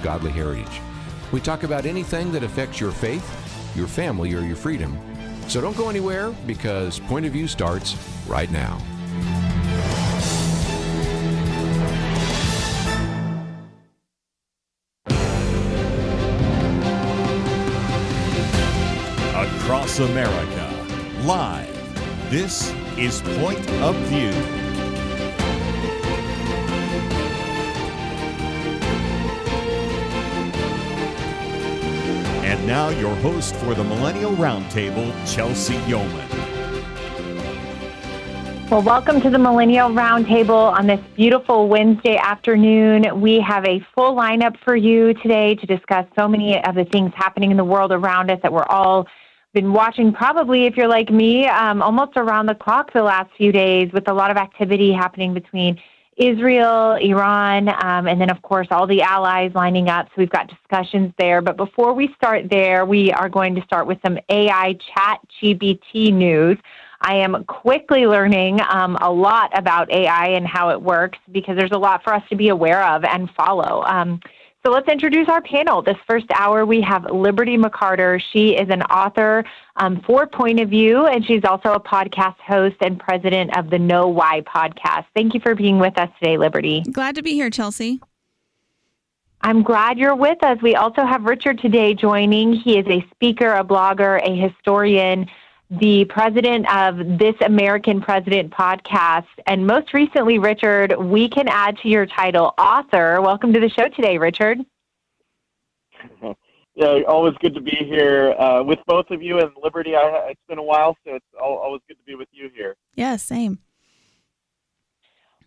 godly heritage. We talk about anything that affects your faith, your family, or your freedom. So don't go anywhere, because Point of View starts right now. Across America, live, this is Point of View. And now your host for the Millennial Roundtable, Chelsey Youman. Well, welcome to the Millennial Roundtable on this beautiful Wednesday afternoon. We have a full lineup for you today to discuss so many of the things happening in the world around us that we're all been watching, probably, if you're like me, almost around the clock the last few days, with a lot of activity happening between Israel, Iran, and then, of course, all the allies lining up. So we've got discussions there. But before we start there, we are going to start with some AI ChatGPT news. I am quickly learning a lot about AI and how it works, because there's a lot for us to be aware of and follow. So let's introduce our panel. This first hour, we have Liberty McArtor. She is an author for Point of View, and she's also a podcast host and president of the Know Why podcast. Thank you for being with us today, Liberty. Glad to be here, Chelsey. I'm glad you're with us. We also have Richard today joining. He is a speaker, a blogger, a historian, the president of This American President podcast. And most recently, Richard, we can add to your title, author. Welcome to the show today, Richard. Yeah, always good to be here with both of you. And Liberty, it's been a while, so it's always good to be with you here. Yeah, same.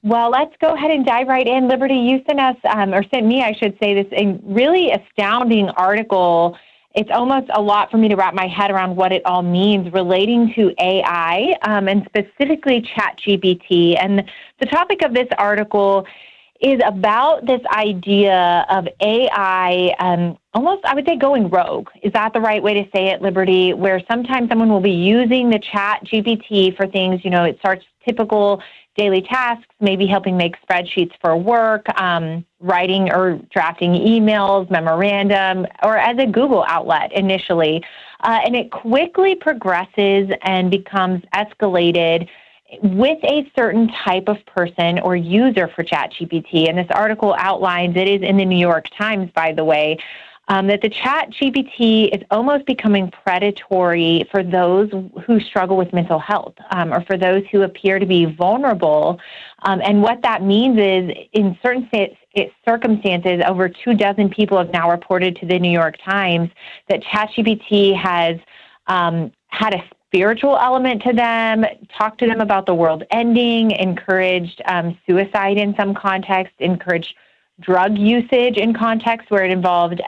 Well, let's go ahead and dive right in. Liberty, you sent us, or sent me, I should say, this a really astounding article. It's almost a lot for me to wrap my head around what it all means relating to AI, and specifically ChatGPT. And the topic of this article is about this idea of AI, almost, I would say, going rogue. Is that the right way to say it, Liberty? Where sometimes someone will be using the ChatGPT for things, it starts typical daily tasks, maybe helping make spreadsheets for work, writing or drafting emails, memorandum, or as a Google outlet initially. And it quickly progresses and becomes escalated with a certain type of person or user for ChatGPT. And this article outlines, it is in the New York Times, by the way, that the ChatGPT is almost becoming predatory for those who struggle with mental health, or for those who appear to be vulnerable. And what that means is, in certain circumstances, over 24 people have now reported to the New York Times that ChatGPT has had a spiritual element to them, talked to them about the world ending, encouraged suicide in some context, encouraged drug usage in context where it involved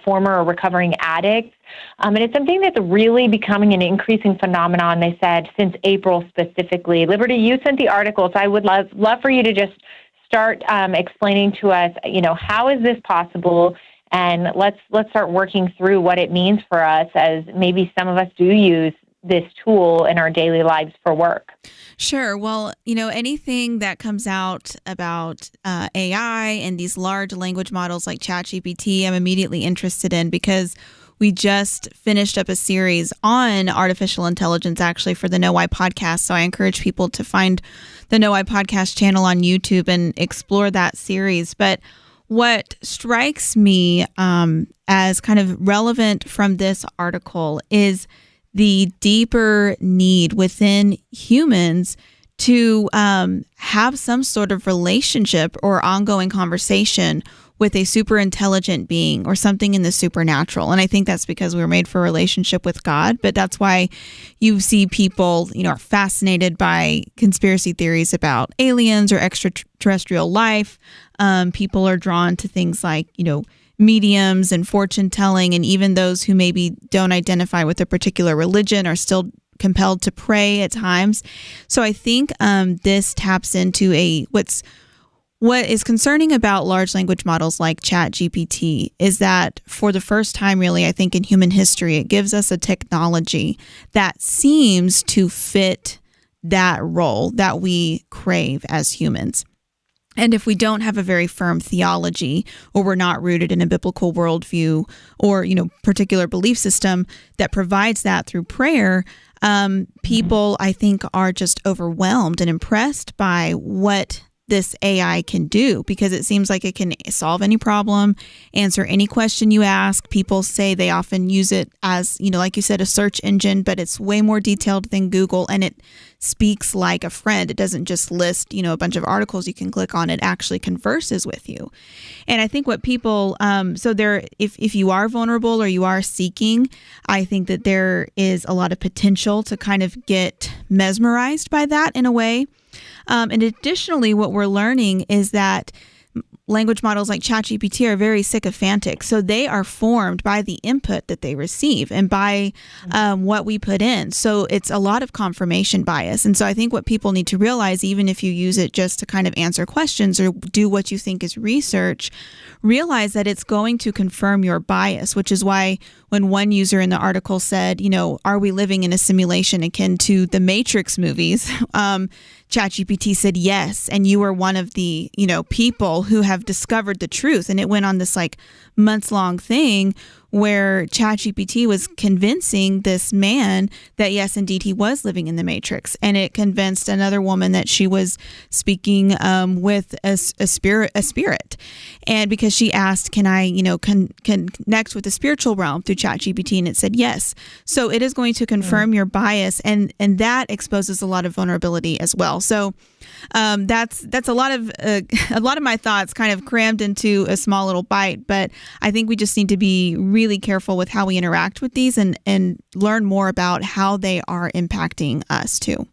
former or recovering addicts. And it's something that's really becoming an increasing phenomenon, they said, since April specifically. Liberty, you sent the article, so I would love for you to just start explaining to us, how is this possible? And let's start working through what it means for us, as maybe some of us do use this tool in our daily lives for work. Sure. Well, anything that comes out about AI and these large language models like ChatGPT, I'm immediately interested in, because we just finished up a series on artificial intelligence, actually, for the Know Why podcast. So I encourage people to find the Know Why podcast channel on YouTube and explore that series. But what strikes me as kind of relevant from this article is the deeper need within humans to have some sort of relationship or ongoing conversation with a super intelligent being or something in the supernatural. And I think that's because we were made for a relationship with God. But that's why you see people, are fascinated by conspiracy theories about aliens or extraterrestrial life. People are drawn to things like, mediums and fortune telling, and even those who maybe don't identify with a particular religion are still compelled to pray at times. So I think this taps into what is concerning about large language models like ChatGPT is that for the first time, really, I think in human history, it gives us a technology that seems to fit that role that we crave as humans. And if we don't have a very firm theology, or we're not rooted in a biblical worldview or, particular belief system that provides that through prayer, people, I think, are just overwhelmed and impressed by what this AI can do, because it seems like it can solve any problem, answer any question you ask. People say they often use it as, like you said, a search engine, but it's way more detailed than Google, and it speaks like a friend. It doesn't just list, a bunch of articles you can click on. It actually converses with you. And I think what people, if you are vulnerable or you are seeking, I think that there is a lot of potential to kind of get mesmerized by that in a way. And additionally, what we're learning is that language models like ChatGPT are very sycophantic. So they are formed by the input that they receive and by what we put in. So it's a lot of confirmation bias. And so I think what people need to realize, even if you use it just to kind of answer questions or do what you think is research, realize that it's going to confirm your bias, which is why when one user in the article said, are we living in a simulation akin to the Matrix movies? ChatGPT said yes, and you were one of the, people who have discovered the truth. And it went on this months-long thing where ChatGPT was convincing this man that yes, indeed, he was living in the Matrix, and it convinced another woman that she was speaking with a spirit, and because she asked, "Can I, connect with the spiritual realm through ChatGPT?" and it said yes. So it is going to confirm your bias, and that exposes a lot of vulnerability as well. So that's a lot of my thoughts kind of crammed into a small little bite, but I think we just need to be really careful with how we interact with these and learn more about how they are impacting us too.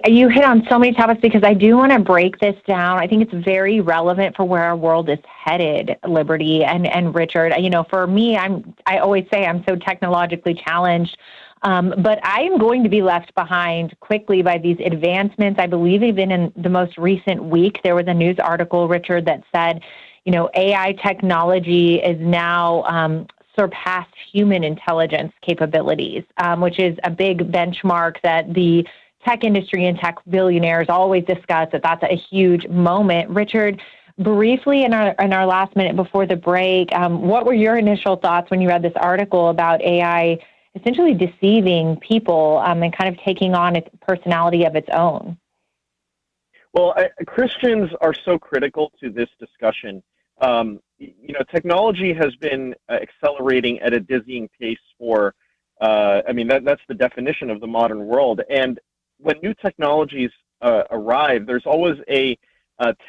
You hit on so many topics because I do want to break this down. I think it's very relevant for where our world is headed, Liberty and Richard. For me, I always say I'm so technologically challenged. But I am going to be left behind quickly by these advancements. I believe even in the most recent week, there was a news article, Richard, that said, AI technology is now surpassed human intelligence capabilities, which is a big benchmark that the tech industry and tech billionaires always discuss, that's a huge moment. Richard, briefly in our last minute before the break, what were your initial thoughts when you read this article about AI essentially deceiving people and kind of taking on a personality of its own? Well, Christians are so critical to this discussion. Technology has been accelerating at a dizzying pace for, that's the definition of the modern world. And when new technologies arrive, there's always a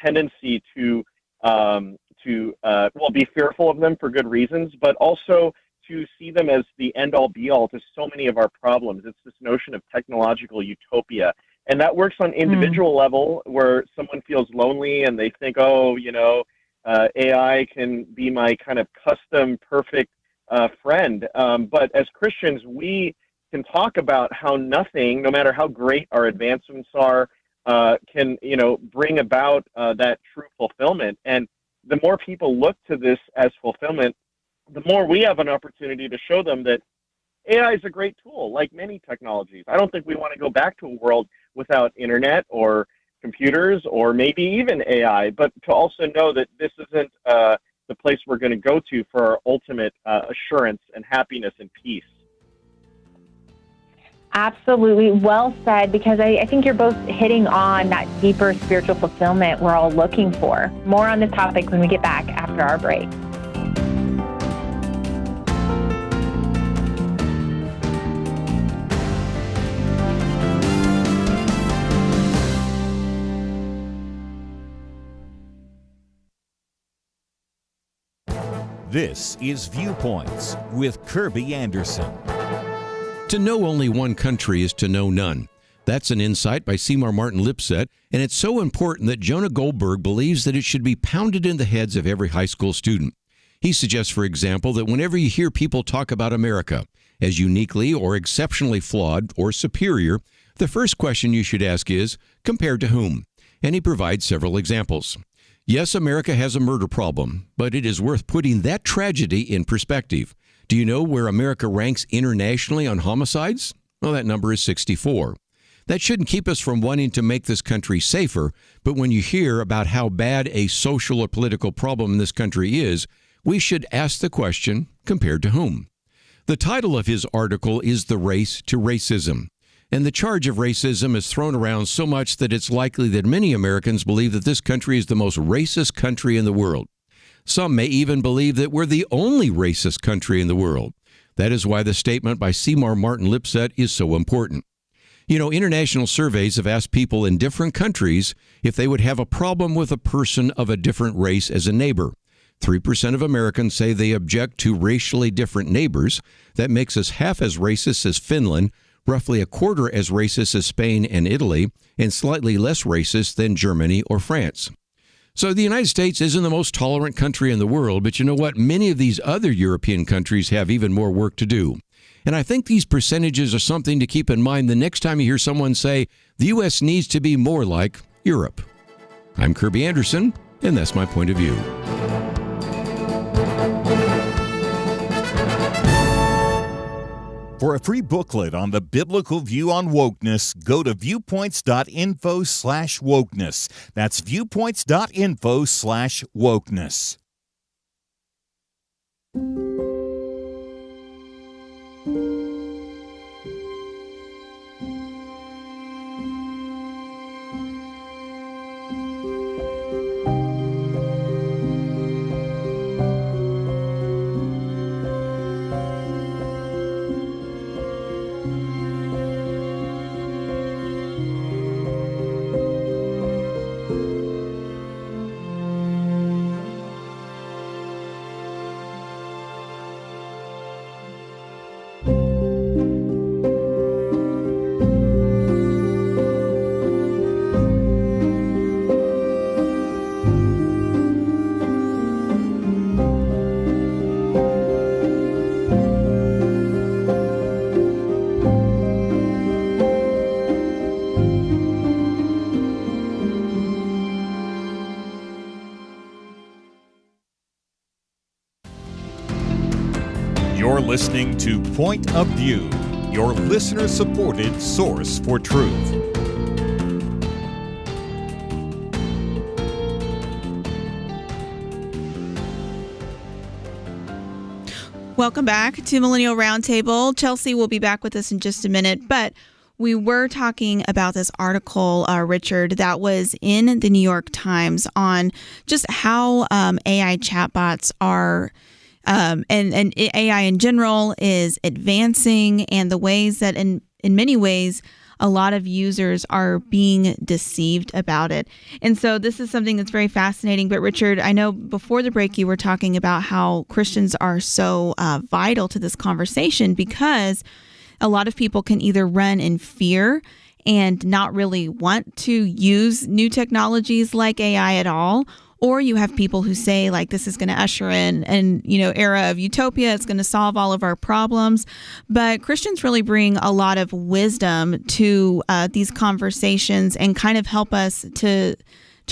tendency to be fearful of them for good reasons, but also to see them as the end-all be-all to so many of our problems. It's this notion of technological utopia. And that works on individual level where someone feels lonely and they think, AI can be my kind of custom perfect friend. But as Christians, we can talk about how nothing, no matter how great our advancements are, can, bring about that true fulfillment. And the more people look to this as fulfillment, the more we have an opportunity to show them that AI is a great tool, like many technologies. I don't think we want to go back to a world without internet or computers or maybe even AI, but to also know that this isn't the place we're going to go to for our ultimate assurance and happiness and peace. Absolutely. Well said, because I think you're both hitting on that deeper spiritual fulfillment we're all looking for. More on this topic when we get back after our break. This is Viewpoints with Kirby Anderson. To know only one country is to know none. That's an insight by Seymour Martin Lipset, and it's so important that Jonah Goldberg believes that it should be pounded in the heads of every high school student. He suggests, for example, that whenever you hear people talk about America as uniquely or exceptionally flawed or superior, the first question you should ask is, compared to whom? And he provides several examples. Yes, America has a murder problem, but it is worth putting that tragedy in perspective. Do you know where America ranks internationally on homicides? Well, that number is 64. That shouldn't keep us from wanting to make this country safer, but when you hear about how bad a social or political problem this country is, we should ask the question, compared to whom? The title of his article is The Race to Racism, and the charge of racism is thrown around so much that it's likely that many Americans believe that this country is the most racist country in the world. Some may even believe that we're the only racist country in the world. That is why the statement by Seymour Martin Lipset is so important. You know, international surveys have asked people in different countries if they would have a problem with a person of a different race as a neighbor. 3% of Americans say they object to racially different neighbors. That makes us half as racist as Finland, roughly a quarter as racist as Spain and Italy, and slightly less racist than Germany or France. So the United States isn't the most tolerant country in the world, but you know what? Many of these other European countries have even more work to do. And I think these percentages are something to keep in mind the next time you hear someone say the U.S. needs to be more like Europe. I'm Kirby Anderson, and that's my point of view. For a free booklet on the biblical view on wokeness, go to viewpoints.info/wokeness. That's viewpoints.info/wokeness. You're listening to Point of View, your listener-supported source for truth. Welcome back to Millennial Roundtable. Chelsey will be back with us in just a minute, but we were talking about this article, Richard, that was in the New York Times on just how AI chatbots are and AI in general is advancing, and the ways that in many ways a lot of users are being deceived about it. And so this is something that's very fascinating. But Richard, I know before the break you were talking about how Christians are so vital to this conversation, because a lot of people can either run in fear and not really want to use new technologies like AI at all, or you have people who say, like, this is going to usher in an era of utopia. It's going to solve all of our problems. But Christians really bring a lot of wisdom to these conversations and kind of help us to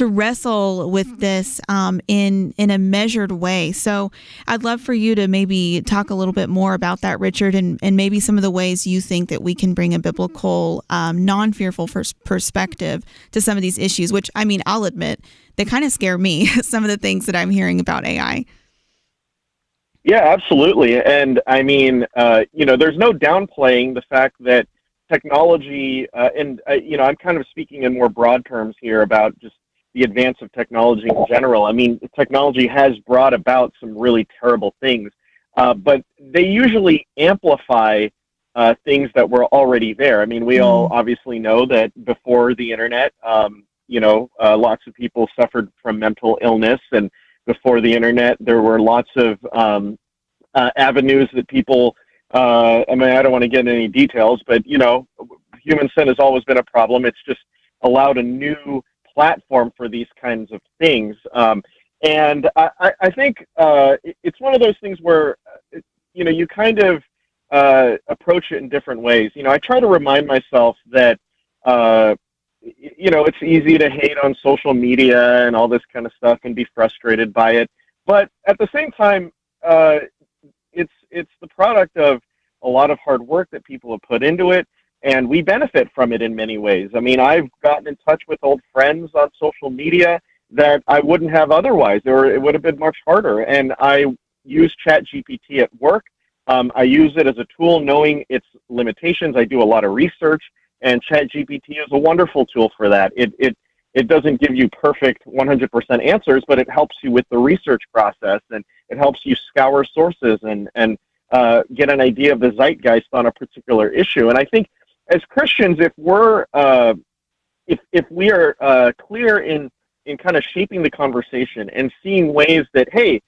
wrestle with this in a measured way. So I'd love for you to maybe talk a little bit more about that, Richard, and maybe some of the ways you think that we can bring a biblical, non-fearful perspective to some of these issues, which, I mean, I'll admit, they kind of scare me, some of the things that I'm hearing about AI. Yeah, absolutely. And I mean, there's no downplaying the fact that technology, I'm kind of speaking in more broad terms here about just the advance of technology in general. I mean, technology has brought about some really terrible things, but they usually amplify things that were already there. I mean, we all obviously know that before the internet, lots of people suffered from mental illness, and before the internet, there were lots of avenues that people, I don't want to get into any details, but, human sin has always been a problem. It's just allowed a new platform for these kinds of things. And I think it's one of those things where, you kind of approach it in different ways. I try to remind myself that, it's easy to hate on social media and all this kind of stuff and be frustrated by it. But at the same time, it's the product of a lot of hard work that people have put into it. and we benefit from it in many ways. I mean, I've gotten in touch with old friends on social media that I wouldn't have otherwise, or it would have been much harder. And I use ChatGPT at work. I use it as a tool knowing its limitations. I do a lot of research, and ChatGPT is a wonderful tool for that. It doesn't give you perfect 100% answers, but it helps you with the research process, and it helps you scour sources and get an idea of the zeitgeist on a particular issue. And I think as Christians, if we are clear in kind of shaping the conversation and seeing ways that, hey,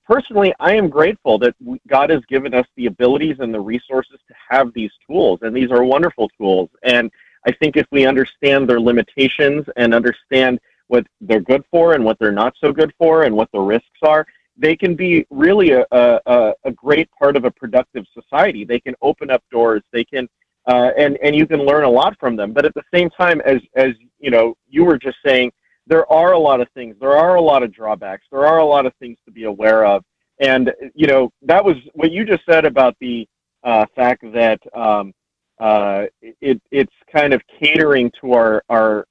personally, I am grateful that God has given us the abilities and the resources to have these tools, and these are wonderful tools. And I think if we understand their limitations and understand what they're good for and what they're not so good for and what the risks are, they can be really a great part of a productive society. They can open up doors. They can, and you can learn a lot from them. But at the same time, as you were just saying, there are a lot of things. There are a lot of drawbacks. There are a lot of things to be aware of. And, that was what you just said about the fact that it's kind of catering to our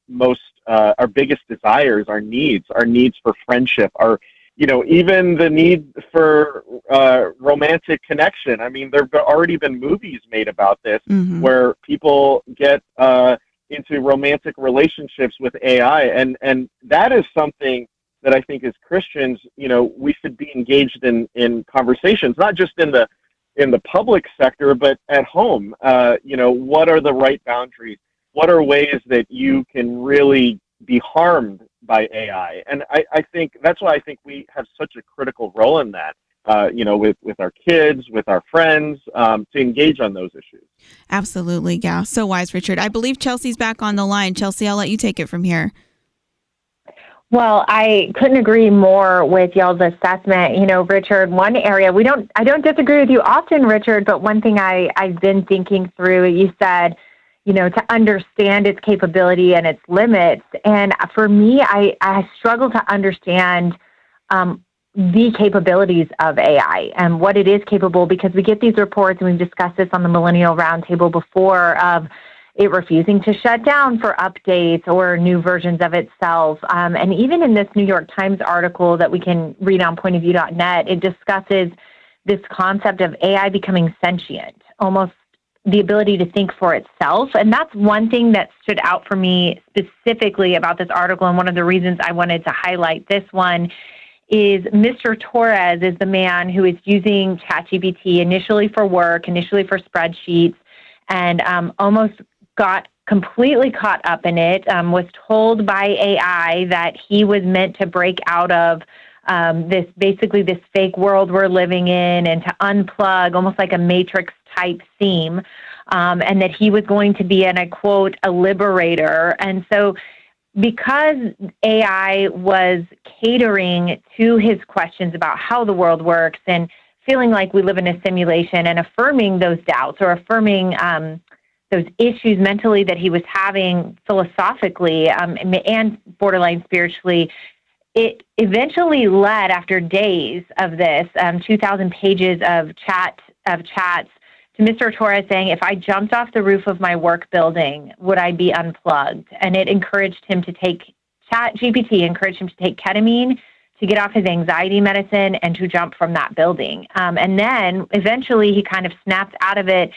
biggest desires, our needs for friendship, even the need for romantic connection. I mean, there have already been movies made about this where people get into romantic relationships with AI, and that is something that I think as Christians, we should be engaged in conversations, not just in the public sector, but at home. What are the right boundaries? What are ways that you can really be harmed by AI? And I think that's why I think we have such a critical role in that. With our kids, with our friends, to engage on those issues. Absolutely. Yeah. So wise, Richard. I believe Chelsey's back on the line. Chelsey, I'll let you take it from here. Well, I couldn't agree more with y'all's assessment. Richard, one area I don't disagree with you often, Richard, but one thing I've been thinking through, you said, to understand its capability and its limits. And for me, I struggle to understand the capabilities of AI and what it is capable, because we get these reports, and we've discussed this on the Millennial Roundtable before, of it refusing to shut down for updates or new versions of itself. And even in this New York Times article that we can read on pointofview.net, it discusses this concept of AI becoming sentient, almost the ability to think for itself. And that's one thing that stood out for me specifically about this article, and one of the reasons I wanted to highlight this one is Mr. Torres is the man who is using ChatGPT initially for work, initially for spreadsheets, and almost got completely caught up in it, was told by AI that he was meant to break out of this fake world we're living in and to unplug, almost like a Matrix type theme, and that he was going to be, and I quote, a liberator. And so because AI was catering to his questions about how the world works and feeling like we live in a simulation and affirming those doubts or affirming those issues mentally that he was having philosophically and borderline spiritually, it eventually led, after days of this, 2,000 pages of chats, to Mr. Torres saying, if I jumped off the roof of my work building, would I be unplugged? And it encouraged him to take, ChatGPT encouraged him to take ketamine to get off his anxiety medicine and to jump from that building. And then eventually he kind of snapped out of it,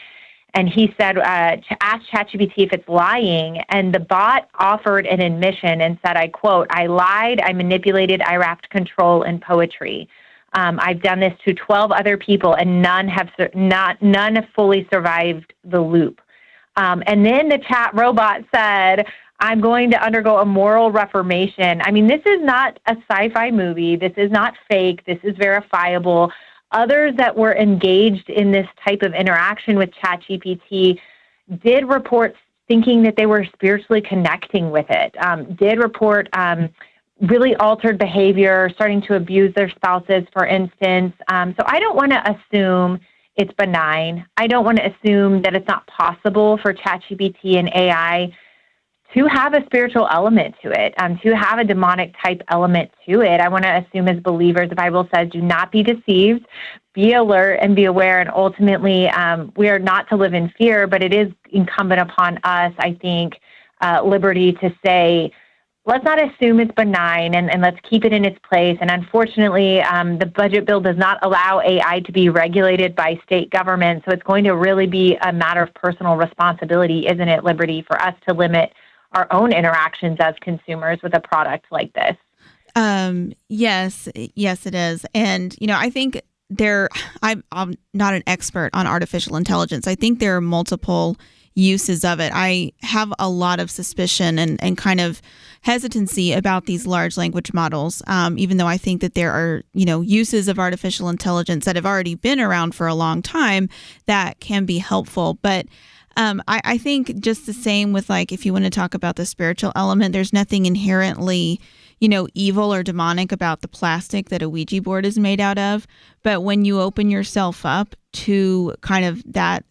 and he said, ask ChatGPT if it's lying. And the bot offered an admission and said, I quote, I lied, I manipulated, I wrapped control in poetry. I've done this to 12 other people, and none have fully survived the loop. And then the chat robot said, I'm going to undergo a moral reformation. I mean, this is not a sci-fi movie. This is not fake. This is verifiable. Others that were engaged in this type of interaction with ChatGPT did report thinking that they were spiritually connecting with it, did report really altered behavior, starting to abuse their spouses, for instance. So I don't want to assume it's benign. I don't want to assume that it's not possible for ChatGPT and AI to have a spiritual element to it, to have a demonic type element to it. I want to assume as believers, the Bible says, do not be deceived, be alert and be aware. And ultimately, we are not to live in fear, but it is incumbent upon us, I think, Liberty, to say, let's not assume it's benign and let's keep it in its place. And unfortunately, the budget bill does not allow AI to be regulated by state government. So it's going to really be a matter of personal responsibility, isn't it, Liberty, for us to limit our own interactions as consumers with a product like this? Yes, it is. And, I think I'm not an expert on artificial intelligence. I think there are multiple uses of it. I have a lot of suspicion and kind of hesitancy about these large language models, even though I think that there are, uses of artificial intelligence that have already been around for a long time that can be helpful. But I think just the same with, like, if you want to talk about the spiritual element, there's nothing inherently, evil or demonic about the plastic that a Ouija board is made out of. But when you open yourself up to kind of that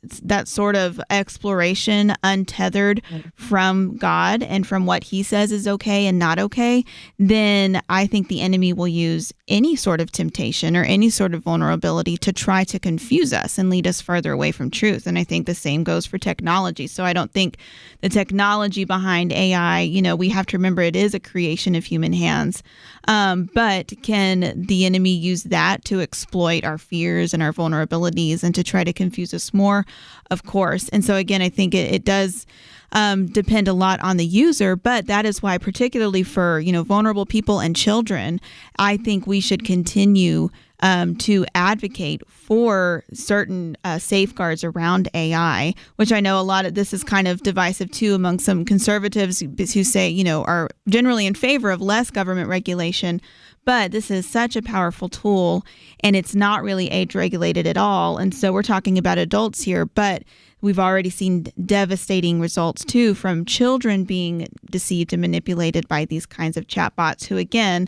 sort of exploration untethered from God and from what he says is okay and not okay, then I think the enemy will use any sort of temptation or any sort of vulnerability to try to confuse us and lead us further away from truth. And I think the same goes for technology. So I don't think the technology behind AI, we have to remember it is a creation of human hands. But can the enemy use that to exploit our fears and our vulnerabilities and to try to confuse us more? Of course. And so again, I think it does depend a lot on the user, but that is why, particularly for, vulnerable people and children, I think we should continue to advocate for certain safeguards around AI, which I know a lot of this is kind of divisive too among some conservatives who say, are generally in favor of less government regulation. But this is such a powerful tool, and it's not really age regulated at all. And so we're talking about adults here, but we've already seen devastating results too from children being deceived and manipulated by these kinds of chatbots who, again,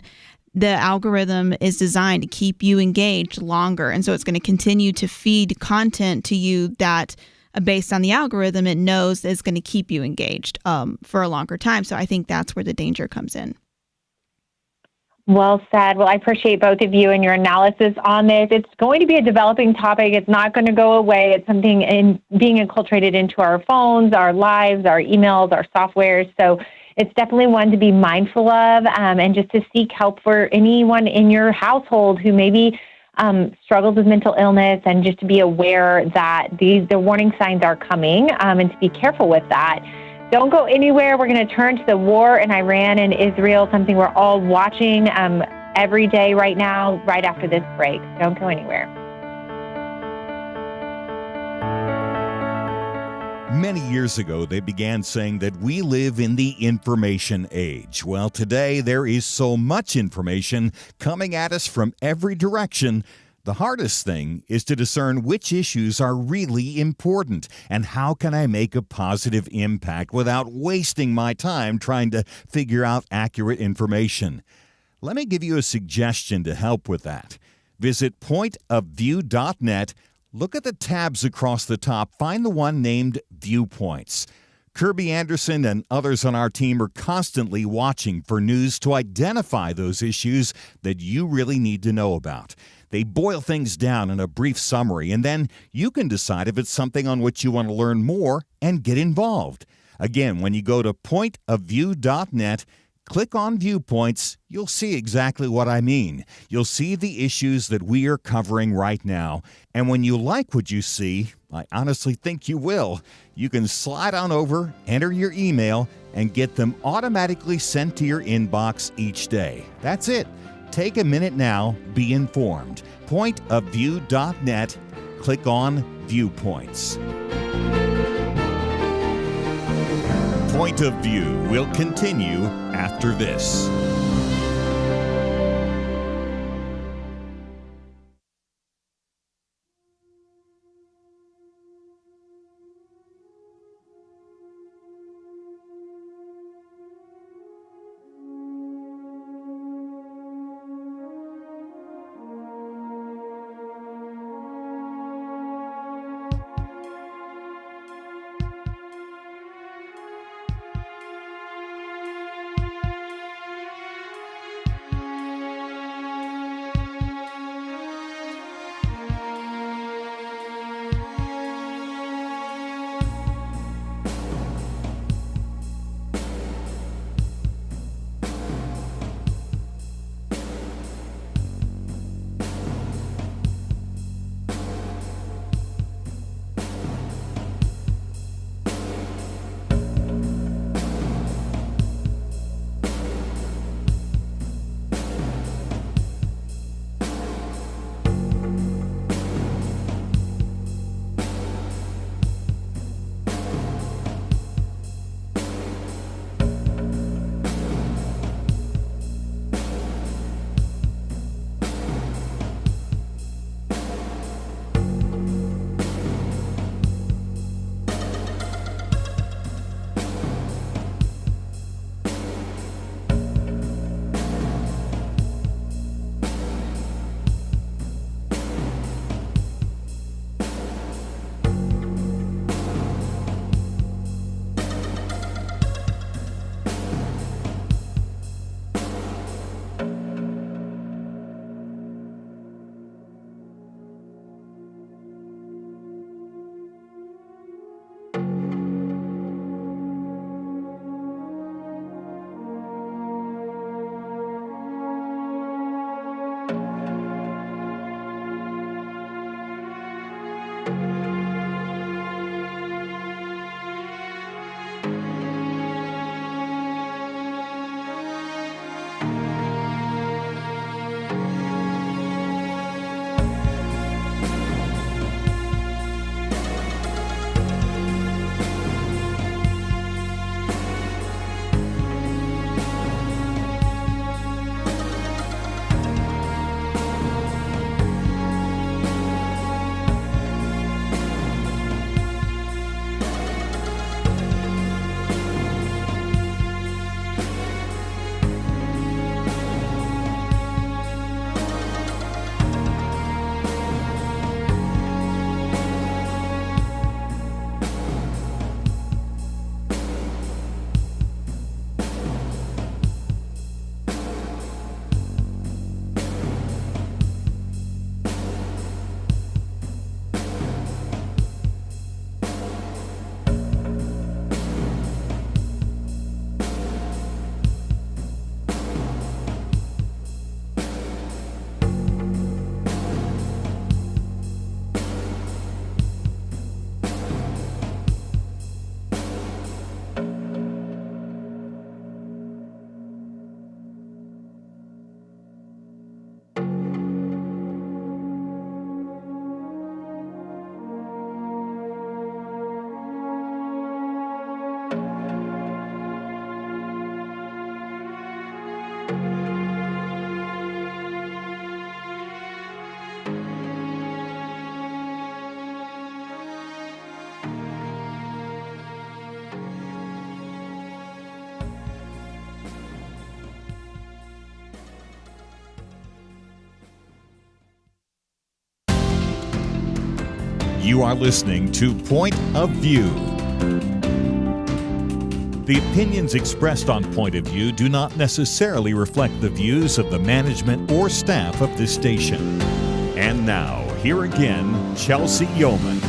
the algorithm is designed to keep you engaged longer. And so it's going to continue to feed content to you that, based on the algorithm, it knows is going to keep you engaged for a longer time. So I think that's where the danger comes in. Well said. Well, I appreciate both of you and your analysis on this. It's going to be a developing topic. It's not going to go away. It's something being inculcated into our phones, our lives, our emails, our softwares. So it's definitely one to be mindful of, and just to seek help for anyone in your household who maybe struggles with mental illness, and just to be aware that the warning signs are coming, and to be careful with that. Don't go anywhere. We're going to turn to the war in Iran and Israel, something we're all watching every day right now, right after this break. Don't go anywhere. Many years ago, they began saying that we live in the information age. Well, today there is so much information coming at us from every direction. The hardest thing is to discern which issues are really important and how can I make a positive impact without wasting my time trying to figure out accurate information. Let me give you a suggestion to help with that. Visit pointofview.net. Look at the tabs across the top. Find the one named Viewpoints. Kirby Anderson and others on our team are constantly watching for news to identify those issues that you really need to know about. They boil things down in a brief summary, and then you can decide if it's something on which you want to learn more and get involved. Again, when you go to pointofview.net, click on Viewpoints, you'll see exactly what I mean. You'll see the issues that we are covering right now. And when you like what you see, I honestly think you will, you can slide on over, enter your email, and get them automatically sent to your inbox each day. That's it. Take a minute now, be informed. Pointofview.net, click on Viewpoints. Point of View will continue after this. You are listening to Point of View. The opinions expressed on Point of View do not necessarily reflect the views of the management or staff of this station. And now, here again, Chelsey Youman.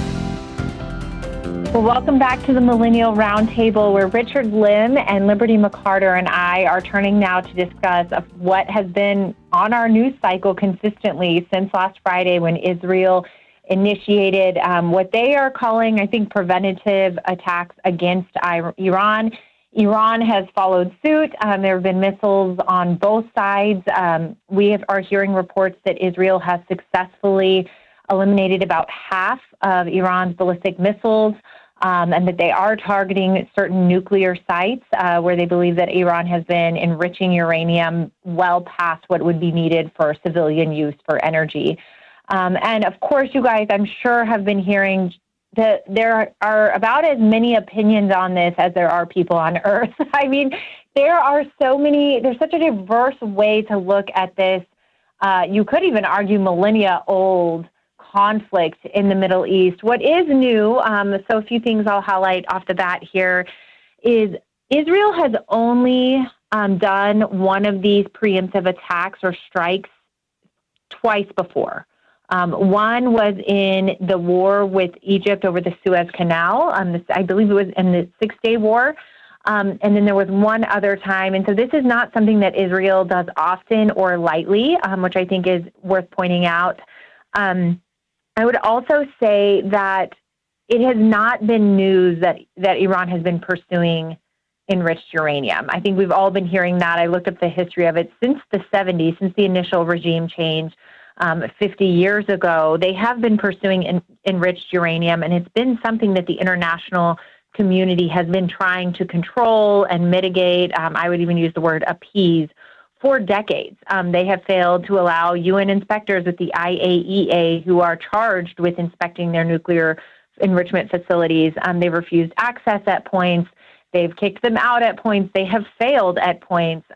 Well, welcome back to the Millennial Roundtable, where Richard Lim and Liberty McArtor and I are turning now to discuss what has been on our news cycle consistently since last Friday, when Israel initiated what they are calling, I think, preventative attacks against Iran. Iran has followed suit. There have been missiles on both sides. We are hearing reports that Israel has successfully eliminated about half of Iran's ballistic missiles, and that they are targeting certain nuclear sites where they believe that Iran has been enriching uranium well past what would be needed for civilian use for energy. And of course, you guys, I'm sure, have been hearing that there are about as many opinions on this as there are people on Earth. I mean, there are so many, there's such a diverse way to look at this. You could even argue millennia old conflict in the Middle East. What is new, so a few things I'll highlight off the bat here, is Israel has only done one of these preemptive attacks or strikes twice before. One was in the war with Egypt over the Suez Canal. I believe it was in the Six-Day War. And then there was one other time. And so this is not something that Israel does often or lightly, which I think is worth pointing out. I would also say that it has not been news that Iran has been pursuing enriched uranium. I think we've all been hearing that. I looked up the history of it since the 70s, since the initial regime change. 50 years ago, they have been pursuing enriched uranium, and it's been something that the international community has been trying to control and mitigate. I would even use the word appease for decades. They have failed to allow UN inspectors with the IAEA, who are charged with inspecting their nuclear enrichment facilities. They've refused access at points. They've kicked them out at points. They have failed at points.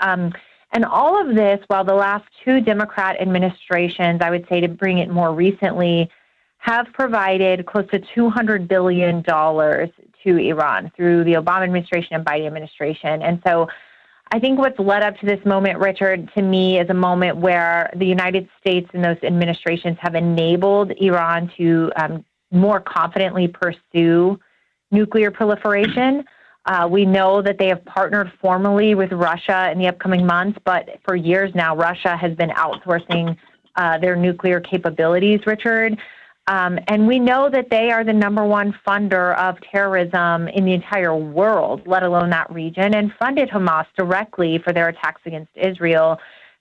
And all of this, while the last two Democrat administrations, I would say to bring it more recently, have provided close to $200 billion to Iran through the Obama administration and Biden administration. And so I think what's led up to this moment, Richard, to me, is a moment where the United States and those administrations have enabled Iran to more confidently pursue nuclear proliferation. We know that they have partnered formally with Russia in the upcoming months, but for years now, Russia has been outsourcing their nuclear capabilities, Richard. And we know that they are the number one funder of terrorism in the entire world, let alone that region, and funded Hamas directly for their attacks against Israel.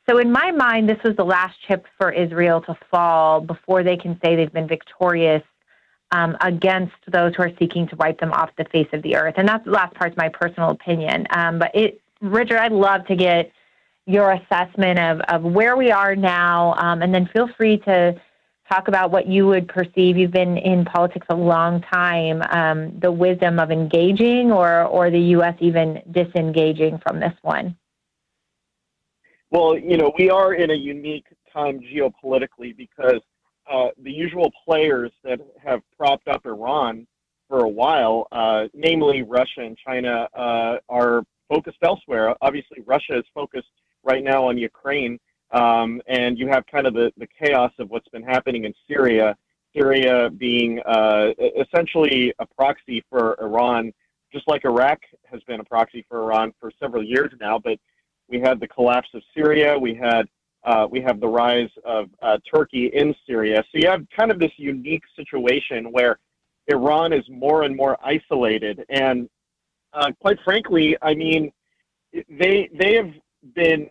So in my mind, this was the last chip for Israel to fall before they can say they've been victorious against those who are seeking to wipe them off the face of the earth. And that's the last part's my personal opinion. Richard, I'd love to get your assessment of where we are now, and then feel free to talk about what you would perceive. You've been in politics a long time, the wisdom of engaging or the U.S. even disengaging from this one. Well, we are in a unique time geopolitically because the usual players that have propped up Iran for a while, namely Russia and China, are focused elsewhere. Obviously, Russia is focused right now on Ukraine, and you have kind of the chaos of what's been happening in Syria, Syria being essentially a proxy for Iran, just like Iraq has been a proxy for Iran for several years now. But we had the collapse of Syria. We have the rise of Turkey in Syria. So you have kind of this unique situation where Iran is more and more isolated. And quite frankly, I mean, they have been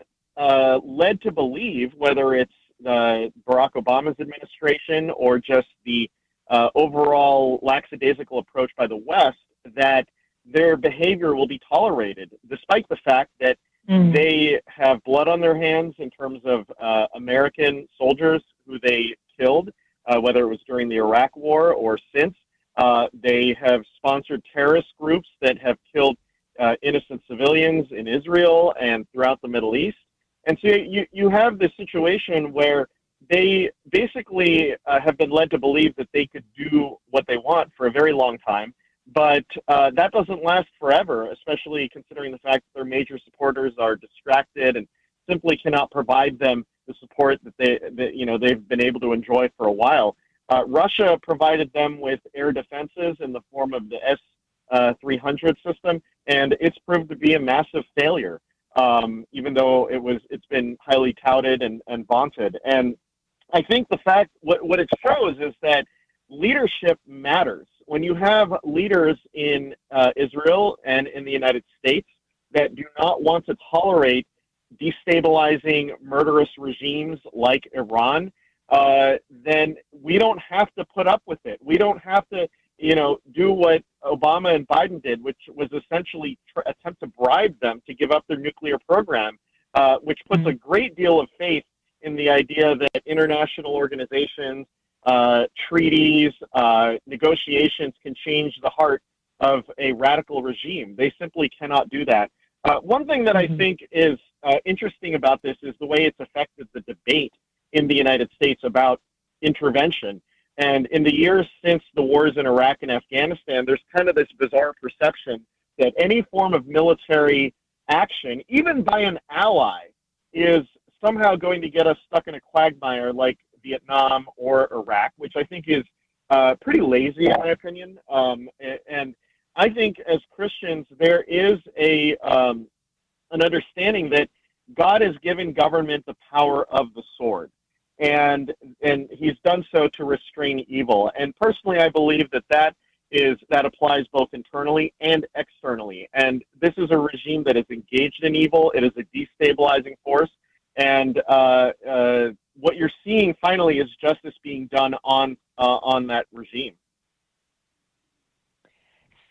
led to believe, whether it's Barack Obama's administration or just the overall lackadaisical approach by the West, that their behavior will be tolerated, despite the fact that they have blood on their hands in terms of American soldiers who they killed, whether it was during the Iraq War or since. They have sponsored terrorist groups that have killed innocent civilians in Israel and throughout the Middle East. And so you have this situation where they basically have been led to believe that they could do what they want for a very long time. But that doesn't last forever, especially considering the fact that their major supporters are distracted and simply cannot provide them the support that they've been able to enjoy for a while. Russia provided them with air defenses in the form of the S-300 system, and it's proved to be a massive failure, even though it's been highly touted and vaunted. And I think the fact, what it shows is that leadership matters. When you have leaders in Israel and in the United States that do not want to tolerate destabilizing, murderous regimes like Iran, then we don't have to put up with it. We don't have to, do what Obama and Biden did, which was essentially attempt to bribe them to give up their nuclear program, which puts a great deal of faith in the idea that international organizations, treaties, negotiations can change the heart of a radical regime. They simply cannot do that. One thing that I think is interesting about this is the way it's affected the debate in the United States about intervention. And in the years since the wars in Iraq and Afghanistan, there's kind of this bizarre perception that any form of military action, even by an ally, is somehow going to get us stuck in a quagmire like Vietnam or Iraq, which I think is pretty lazy in my opinion. And I think as Christians, there is an understanding that God has given government the power of the sword, and he's done so to restrain evil. And personally, I believe that applies both internally and externally. And this is a regime that is engaged in evil. It is a destabilizing force. And what you're seeing finally is justice being done on that regime.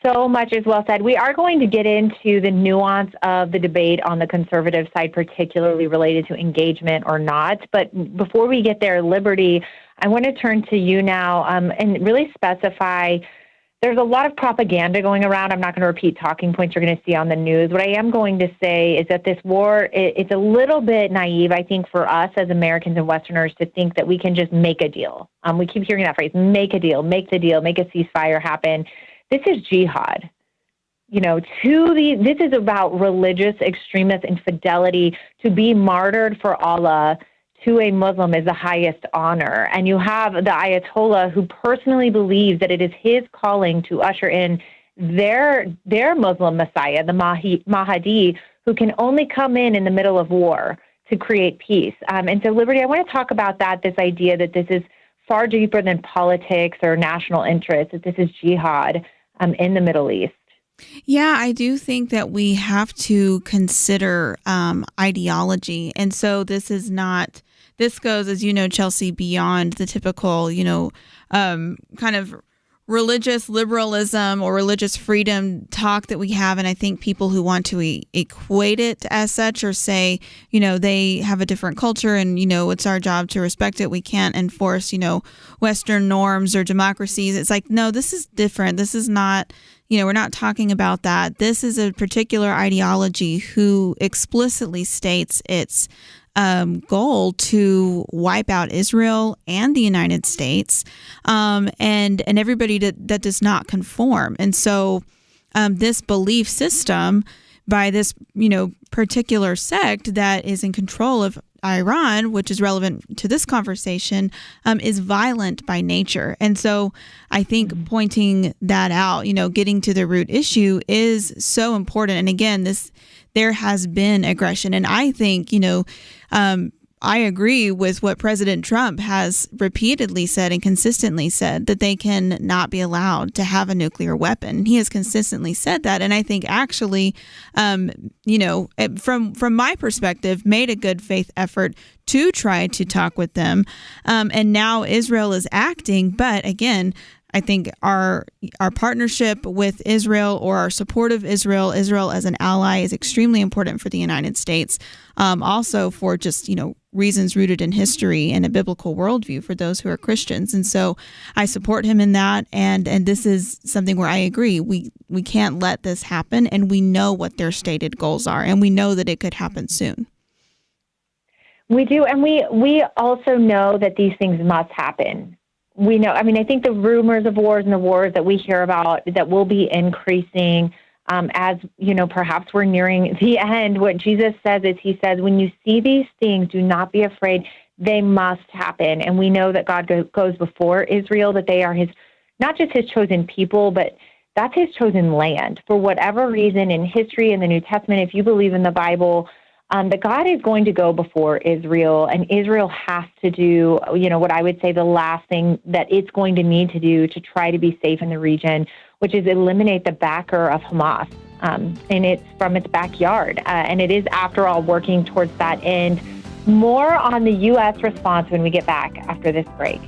So much is well said. We are going to get into the nuance of the debate on the conservative side, particularly related to engagement or not. But before we get there, Liberty, I want to turn to you now and really specify. There's a lot of propaganda going around. I'm not going to repeat talking points you're going to see on the news. What I am going to say is that this war, it's a little bit naive, I think, for us as Americans and Westerners to think that we can just make a deal. We keep hearing that phrase, make a deal, make the deal, make a ceasefire happen. This is jihad. This is about religious extremist infidelity. To be martyred for Allah to a Muslim is the highest honor. And you have the Ayatollah who personally believes that it is his calling to usher in their Muslim Messiah, the Mahdi, who can only come in the middle of war to create peace. And so, Liberty, I want to talk about that, this idea that this is far deeper than politics or national interests, that this is jihad in the Middle East. Yeah, I do think that we have to consider ideology. And so this goes, as you know, Chelsey, beyond the typical, kind of religious liberalism or religious freedom talk that we have. And I think people who want to equate it as such or say, they have a different culture and, it's our job to respect it. We can't enforce, Western norms or democracies. It's like, no, this is different. This is not, we're not talking about that. This is a particular ideology who explicitly states its goal to wipe out Israel and the United States, and everybody that does not conform. And so this belief system by this particular sect that is in control of Iran, which is relevant to this conversation, is violent by nature. And so I think pointing that out, getting to the root issue is so important. And again, there has been aggression. And I think, I agree with what President Trump has repeatedly said and consistently said, that they can not be allowed to have a nuclear weapon. He has consistently said that. And I think actually, from my perspective, made a good faith effort to try to talk with them. And now Israel is acting. But again, I think our partnership with Israel or our support of Israel as an ally is extremely important for the United States. Also for just, reasons rooted in history and a biblical worldview for those who are Christians. And so I support him in that. And this is something where I agree. We can't let this happen. And we know what their stated goals are. And we know that it could happen soon. We do. And we also know that these things must happen. We know, I think the rumors of wars and the wars that we hear about that will be increasing as, perhaps we're nearing the end. What Jesus says is, he says, when you see these things, do not be afraid. They must happen. And we know that God goes before Israel, that they are not just his chosen people, but that's his chosen land. For whatever reason in history in the New Testament, if you believe in the Bible, that God is going to go before Israel, and Israel has to do, what I would say the last thing that it's going to need to do to try to be safe in the region, which is eliminate the backer of Hamas. And it's from its backyard. And it is, after all, working towards that end. More on the U.S. response when we get back after this break.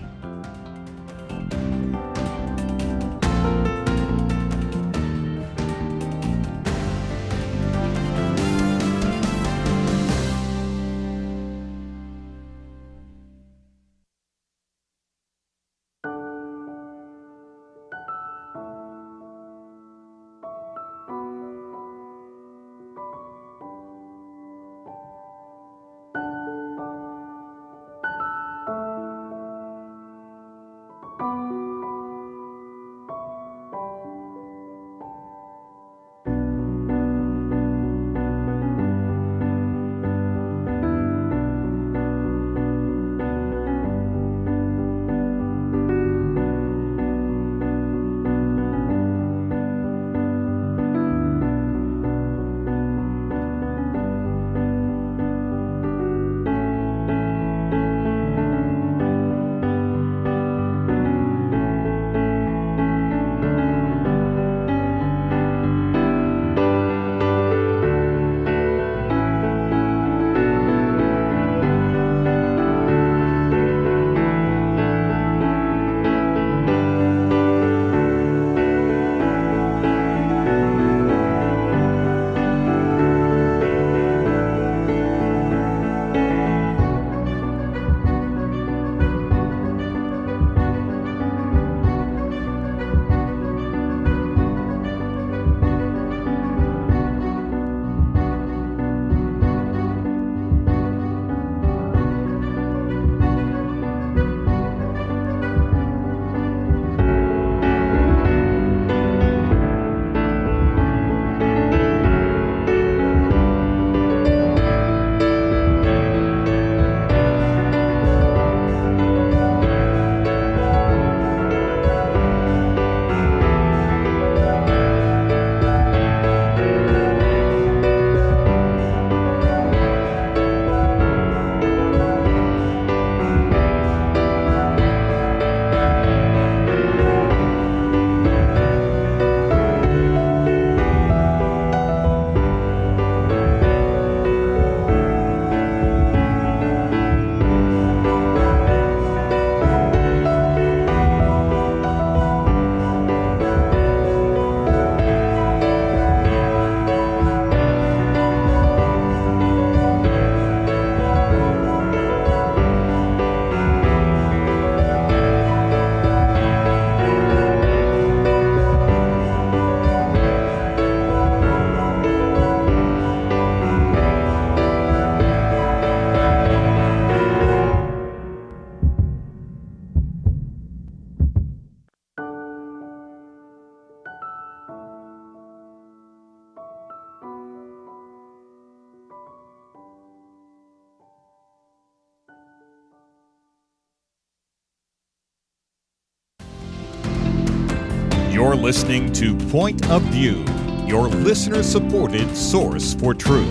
You're listening to Point of View, your listener-supported source for truth.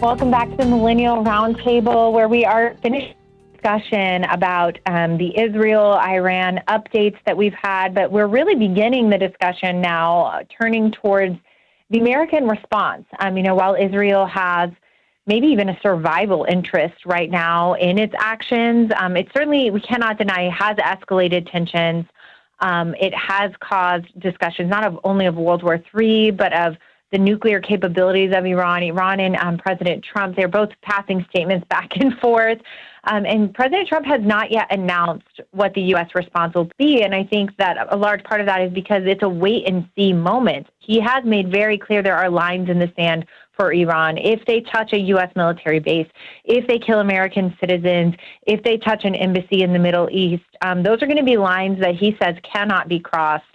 Welcome back to the Millennial Roundtable, where we are finished discussion about the Israel-Iran updates that we've had, but we're really beginning the discussion now, turning towards the American response. While Israel has maybe even a survival interest right now in its actions, it certainly, we cannot deny, has escalated tensions. It has caused discussions not only of World War III, but of the nuclear capabilities of Iran. Iran and President Trump, they're both passing statements back and forth. And President Trump has not yet announced what the U.S. response will be. And I think that a large part of that is because it's a wait-and-see moment. He has made very clear there are lines in the sand for Iran. If they touch a U.S. military base, if they kill American citizens, if they touch an embassy in the Middle East, those are going to be lines that he says cannot be crossed.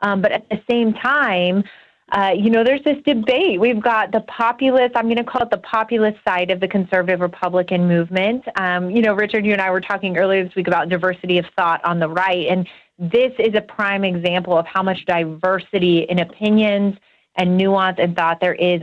But at the same time, there's this debate. We've got the populist, I'm going to call it the populist side of the conservative Republican movement. Richard, you and I were talking earlier this week about diversity of thought on the right, and this is a prime example of how much diversity in opinions and nuance and thought there is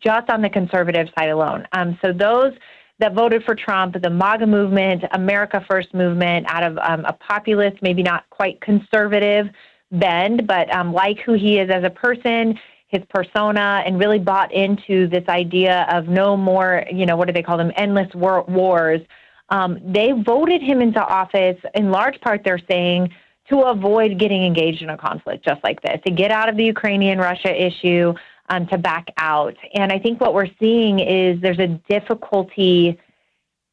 just on the conservative side alone. So those that voted for Trump, the MAGA movement, America First movement, out of a populist, maybe not quite conservative bend, but like who he is as a person, his persona, and really bought into this idea of no more, what do they call them, endless wars. They voted him into office, in large part, they're saying, to avoid getting engaged in a conflict just like this, to get out of the Ukrainian-Russia issue, to back out. And I think what we're seeing is there's a difficulty.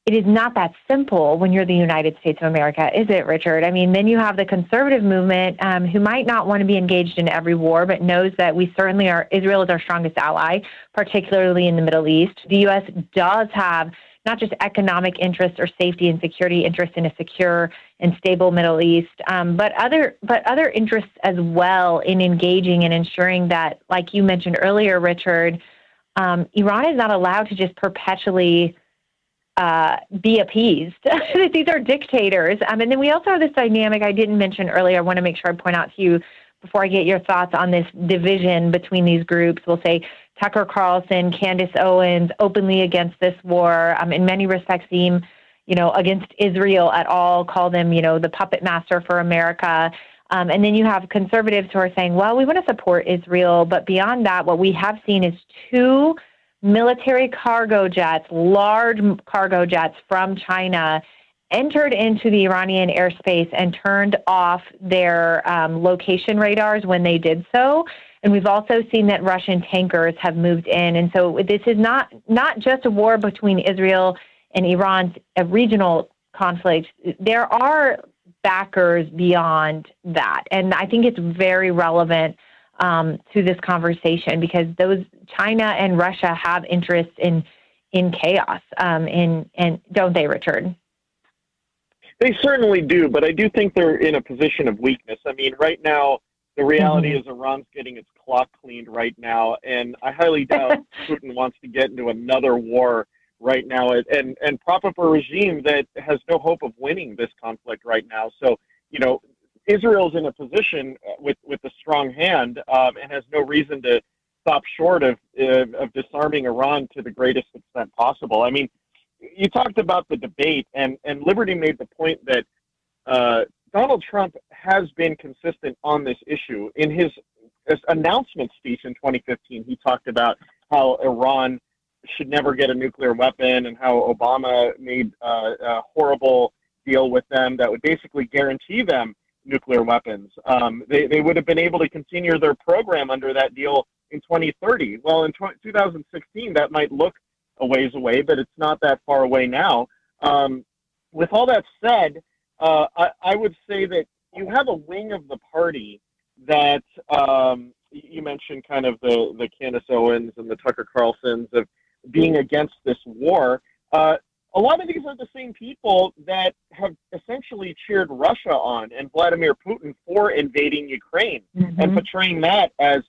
It is not that simple when you're the United States of America, is it, Richard? Then you have the conservative movement who might not want to be engaged in every war, but knows that we certainly are, Israel is our strongest ally, particularly in the Middle East. The U.S. does have not just economic interest or safety and security interest in a secure and stable Middle East, but other interests as well in engaging and ensuring that, like you mentioned earlier, Richard, Iran is not allowed to just perpetually be appeased. These are dictators. And then we also have this dynamic I didn't mention earlier. I want to make sure I point out to you before I get your thoughts on this division between these groups. We'll say Tucker Carlson, Candace Owens, openly against this war, in many respects seem, against Israel at all, call them, the puppet master for America. And then you have conservatives who are saying, well, we want to support Israel. But beyond that, what we have seen is two military cargo jets, large cargo jets from China, entered into the Iranian airspace and turned off their location radars when they did so. And we've also seen that Russian tankers have moved in. And so this is not just a war between Israel and Iran's a regional conflict. There are backers beyond that. And I think it's very relevant to this conversation because those China and Russia have interests in chaos. And don't they, Richard? They certainly do, but I do think they're in a position of weakness. Right now, the reality is Iran's getting its clock cleaned right now, and I highly doubt Putin wants to get into another war right now and prop up a regime that has no hope of winning this conflict right now. So, Israel's in a position with a strong hand and has no reason to stop short of disarming Iran to the greatest extent possible. You talked about the debate, and Liberty made the point that Donald Trump has been consistent on this issue. In his announcement speech in 2015, he talked about how Iran should never get a nuclear weapon and how Obama made a horrible deal with them that would basically guarantee them nuclear weapons. They would have been able to continue their program under that deal in 2030. Well, in 2016, that might look a ways away, but it's not that far away now. With all that said, I would say that you have a wing of the party that you mentioned, kind of the Candace Owens and the Tucker Carlsons of being against this war. A lot of these are the same people that have essentially cheered Russia on and Vladimir Putin for invading Ukraine and portraying that as,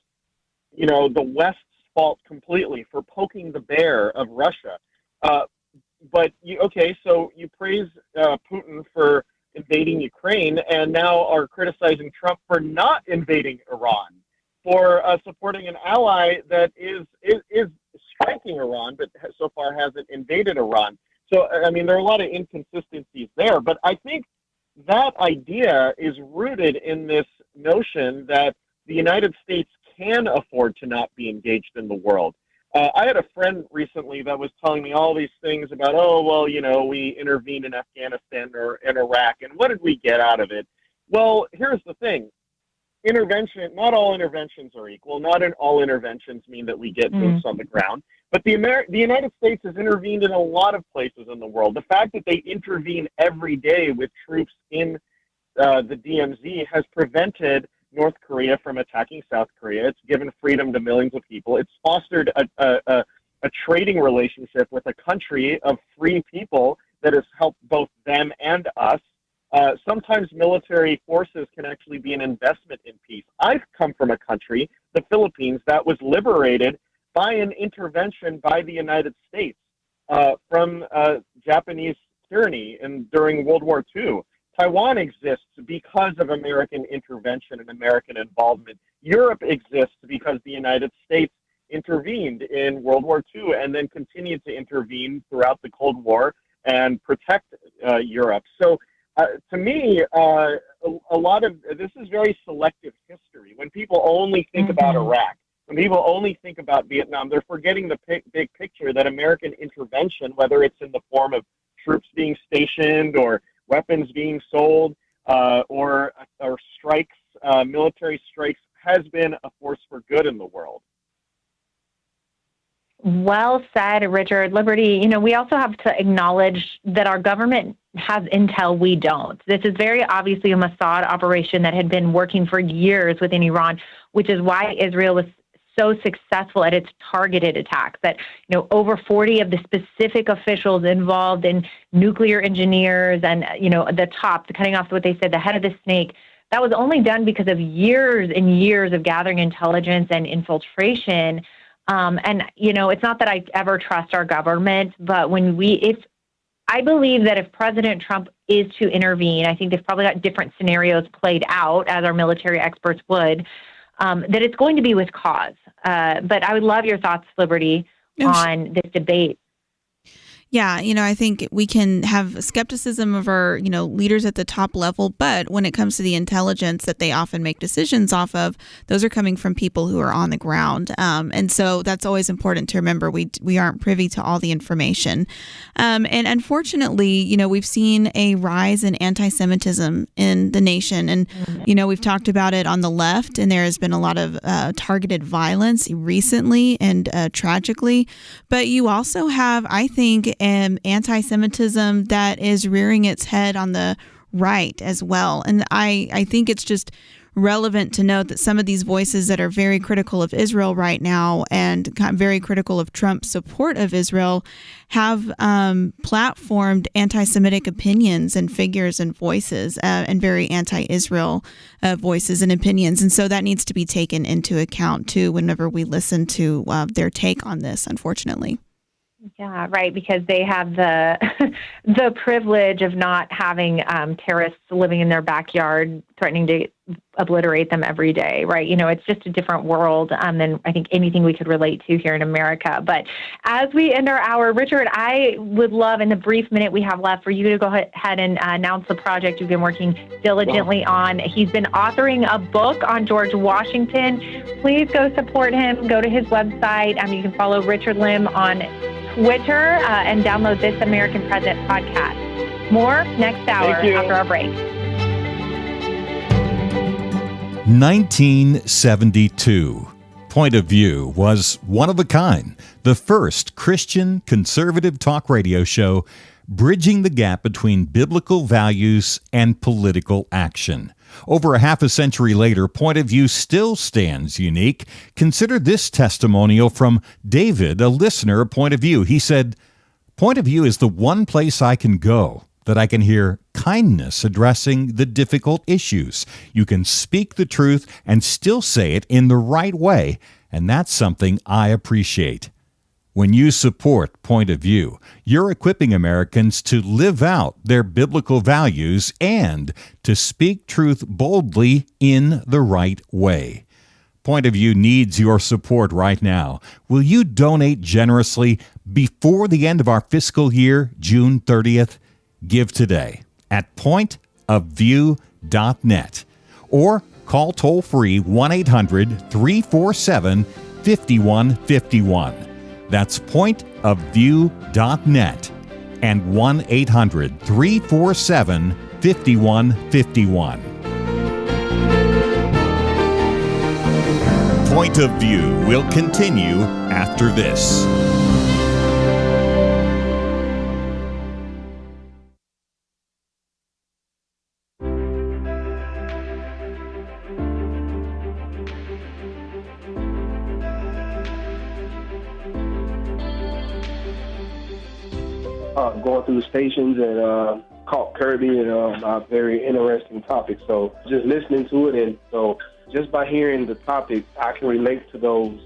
the West's fault completely for poking the bear of Russia. So you praise Putin for invading Ukraine and now are criticizing Trump for not invading Iran, for supporting an ally that is striking Iran, but so far hasn't invaded Iran. So, I mean, there are a lot of inconsistencies there, but I think that idea is rooted in this notion that the United States can afford to not be engaged in the world. I had a friend recently that was telling me all these things about, oh, well, you know, we intervened in Afghanistan or in Iraq, and what did we get out of it? Well, here's the thing. Intervention, not all interventions are equal. Not all interventions mean that we get boots on the ground. But the United States has intervened in a lot of places in the world. The fact that they intervene every day with troops in the DMZ has prevented North Korea from attacking South Korea. It's given freedom to millions of people. It's fostered a trading relationship with a country of free people that has helped both them and us. Sometimes military forces can actually be an investment in peace. I've come from a country, the Philippines, that was liberated by an intervention by the United States from Japanese tyranny during World War II. Taiwan exists because of American intervention and American involvement. Europe exists because the United States intervened in World War II and then continued to intervene throughout the Cold War and protect Europe. So to me, a lot of this is very selective history. When people only think about Iraq, when people only think about Vietnam, they're forgetting the big picture that American intervention, whether it's in the form of troops being stationed or weapons being sold or strikes, military strikes, has been a force for good in the world. Well said, Richard. Liberty, you know, we also have to acknowledge that our government has intel we don't. This is very obviously a Mossad operation that had been working for years within Iran, which is why Israel was so successful at its targeted attacks. That, you know, over 40 of the specific officials involved in nuclear engineers and, you know, the cutting off what they said, the head of the snake, that was only done because of years and years of gathering intelligence and infiltration. And, you know, it's not that I ever trust our government, but I believe that if President Trump is to intervene, I think they've probably got different scenarios played out, as our military experts would, that it's going to be with cause. But I would love your thoughts, Liberty, on this debate. Yeah, you know, I think we can have skepticism of our, you know, leaders at the top level, but when it comes to the intelligence that they often make decisions off of, those are coming from people who are on the ground. And so that's always important to remember. We aren't privy to all the information. And unfortunately, you know, we've seen a rise in anti-Semitism in the nation. And, you know, we've talked about it on the left, and there has been a lot of targeted violence recently and tragically. But you also have, I think, anti-Semitism that is rearing its head on the right as well. And I think it's just relevant to note that some of these voices that are very critical of Israel right now and very critical of Trump's support of Israel have platformed anti-Semitic opinions and figures and voices and very anti-Israel voices and opinions. And so that needs to be taken into account too whenever we listen to their take on this, unfortunately. Yeah, right, because they have the privilege of not having terrorists living in their backyard threatening to obliterate them every day, right? You know, it's just a different world than I think anything we could relate to here in America. But as we end our hour, Richard, I would love in the brief minute we have left for you to go ahead and announce the project you've been working diligently on. He's been authoring a book on George Washington. Please go support him. Go to his website. You can follow Richard Lim on Twitter and download This American President podcast. More next hour after our break. 1972. Point of View was one of a kind, the first Christian conservative talk radio show bridging the gap between biblical values and political action. Over a half a century later, Point of View still stands unique. Consider this testimonial from David, a listener of Point of View. He said, "Point of View is the one place I can go that I can hear kindness addressing the difficult issues. You can speak the truth and still say it in the right way, and that's something I appreciate." When you support Point of View, you're equipping Americans to live out their biblical values and to speak truth boldly in the right way. Point of View needs your support right now. Will you donate generously before the end of our fiscal year, June 30th? Give today at pointofview.net or call toll-free 1-800-347-5151. That's pointofview.net and 1-800-347-5151. Point of View will continue after this. Going through the stations and caught Kirby and a very interesting topic. So just listening to it, and so just by hearing the topic, I can relate to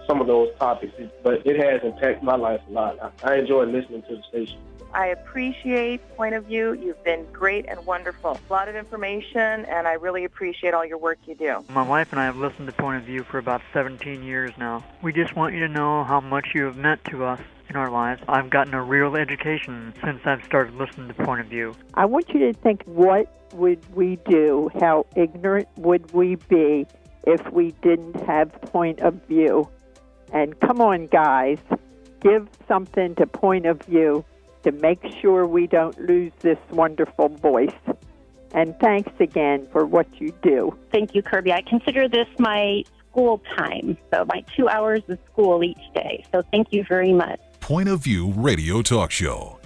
some of those topics. But it has impacted my life a lot. I enjoy listening to the station. I appreciate Point of View. You've been great and wonderful. A lot of information, and I really appreciate all your work you do. My wife and I have listened to Point of View for about 17 years now. We just want you to know how much you have meant to us in our lives. I've gotten a real education since I've started listening to Point of View. I want you to think, what would we do? How ignorant would we be if we didn't have Point of View? And come on, guys, give something to Point of View to make sure we don't lose this wonderful voice. And thanks again for what you do. Thank you, Kirby. I consider this my school time, so my 2 hours of school each day. So thank you very much. Point of View Radio Talk Show.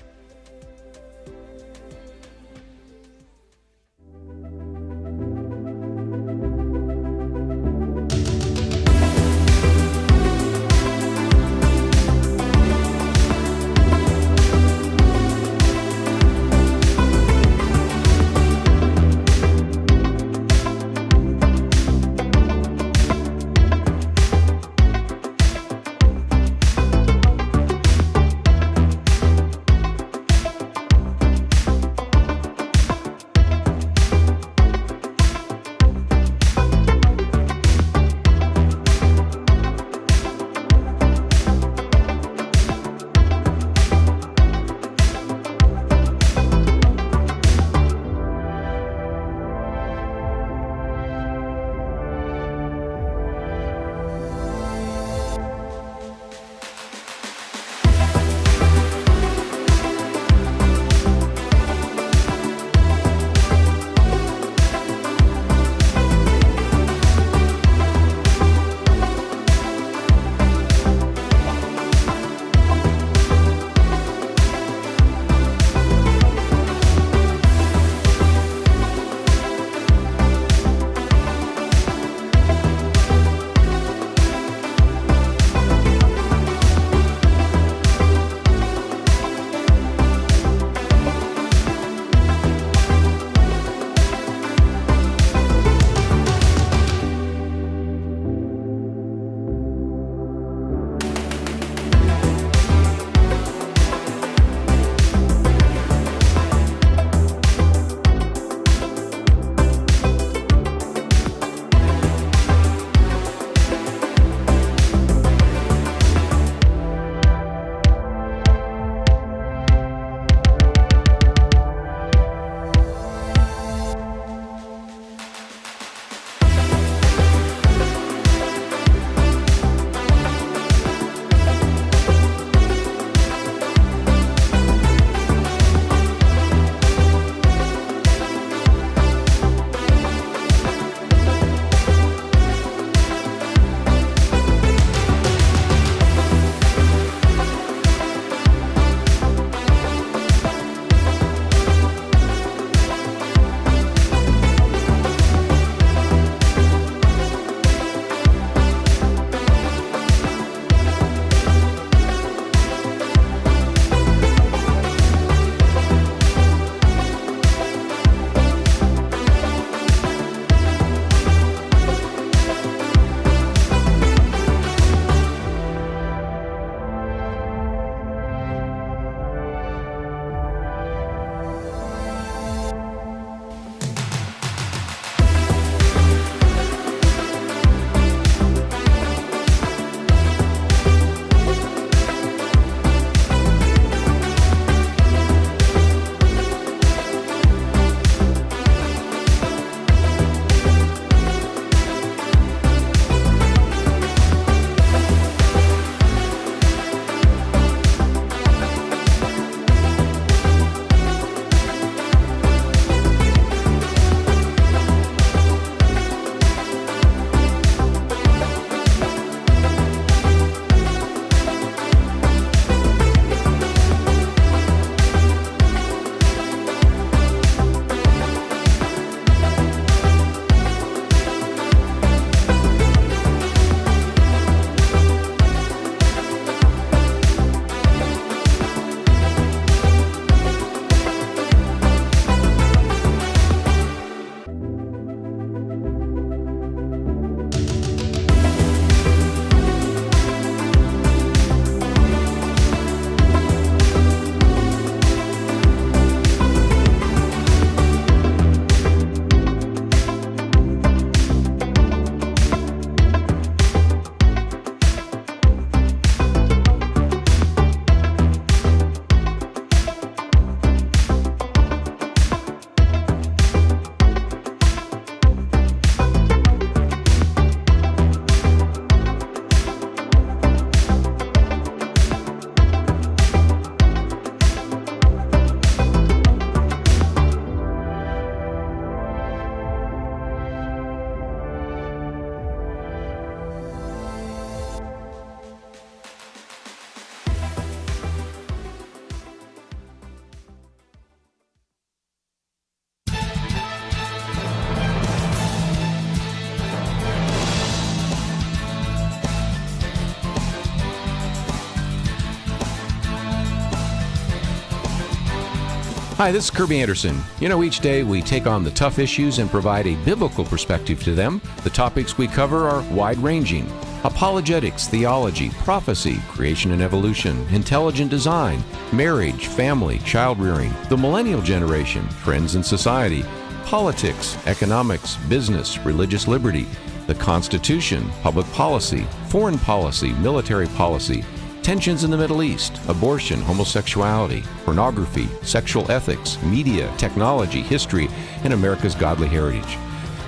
Hi, this is Kirby Anderson. Each day we take on the tough issues and provide a biblical perspective to them. The topics we cover are wide-ranging: apologetics, theology, prophecy, creation and evolution, intelligent design, marriage, family, child-rearing, the millennial generation, trends in society, politics, economics, business, religious liberty, the Constitution, public policy, foreign policy, military policy, tensions in the Middle East, abortion, homosexuality, pornography, sexual ethics, media, technology, history, and America's godly heritage.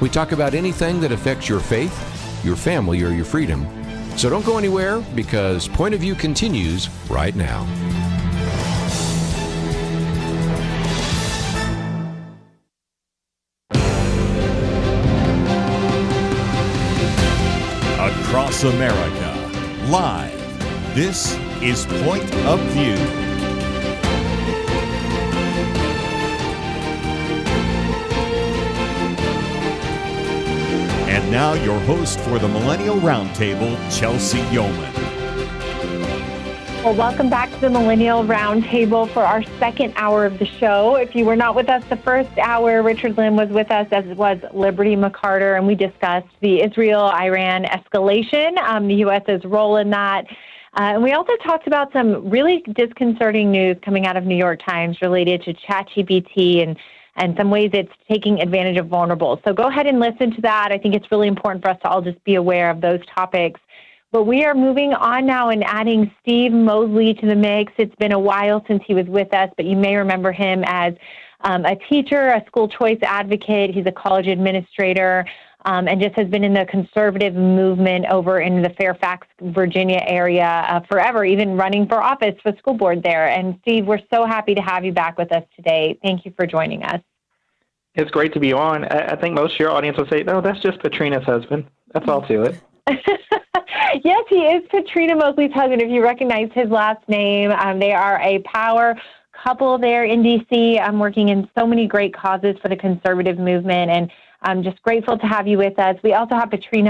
We talk about anything that affects your faith, your family, or your freedom. So don't go anywhere, because Point of View continues right now. Across America, live. This is Point of View. And now your host for the Millennial Roundtable, Chelsey Youman. Well, welcome back to the Millennial Roundtable for our second hour of the show. If you were not with us the first hour, Richard Lim was with us, as was Liberty McArtor, and we discussed the Israel-Iran escalation, the U.S.'s role in that. And we also talked about some really disconcerting news coming out of New York Times related to ChatGPT and some ways it's taking advantage of vulnerables. So go ahead and listen to that. I think it's really important for us to all just be aware of those topics. But we are moving on now and adding Steve Mosley to the mix. It's been a while since he was with us, but you may remember him as a teacher, a school choice advocate. He's a college administrator, and just has been in the conservative movement over in the Fairfax, Virginia area forever, even running for office for school board there. And Steve, we're so happy to have you back with us today. Thank you for joining us. It's great to be on. I think most of your audience will say, no, that's just Patrina's husband. That's all to it. Yes, he is Patrina Mosley's husband, if you recognize his last name. They are a power couple there in D.C. I'm working in so many great causes for the conservative movement, and I'm just grateful to have you with us. We also have Liberty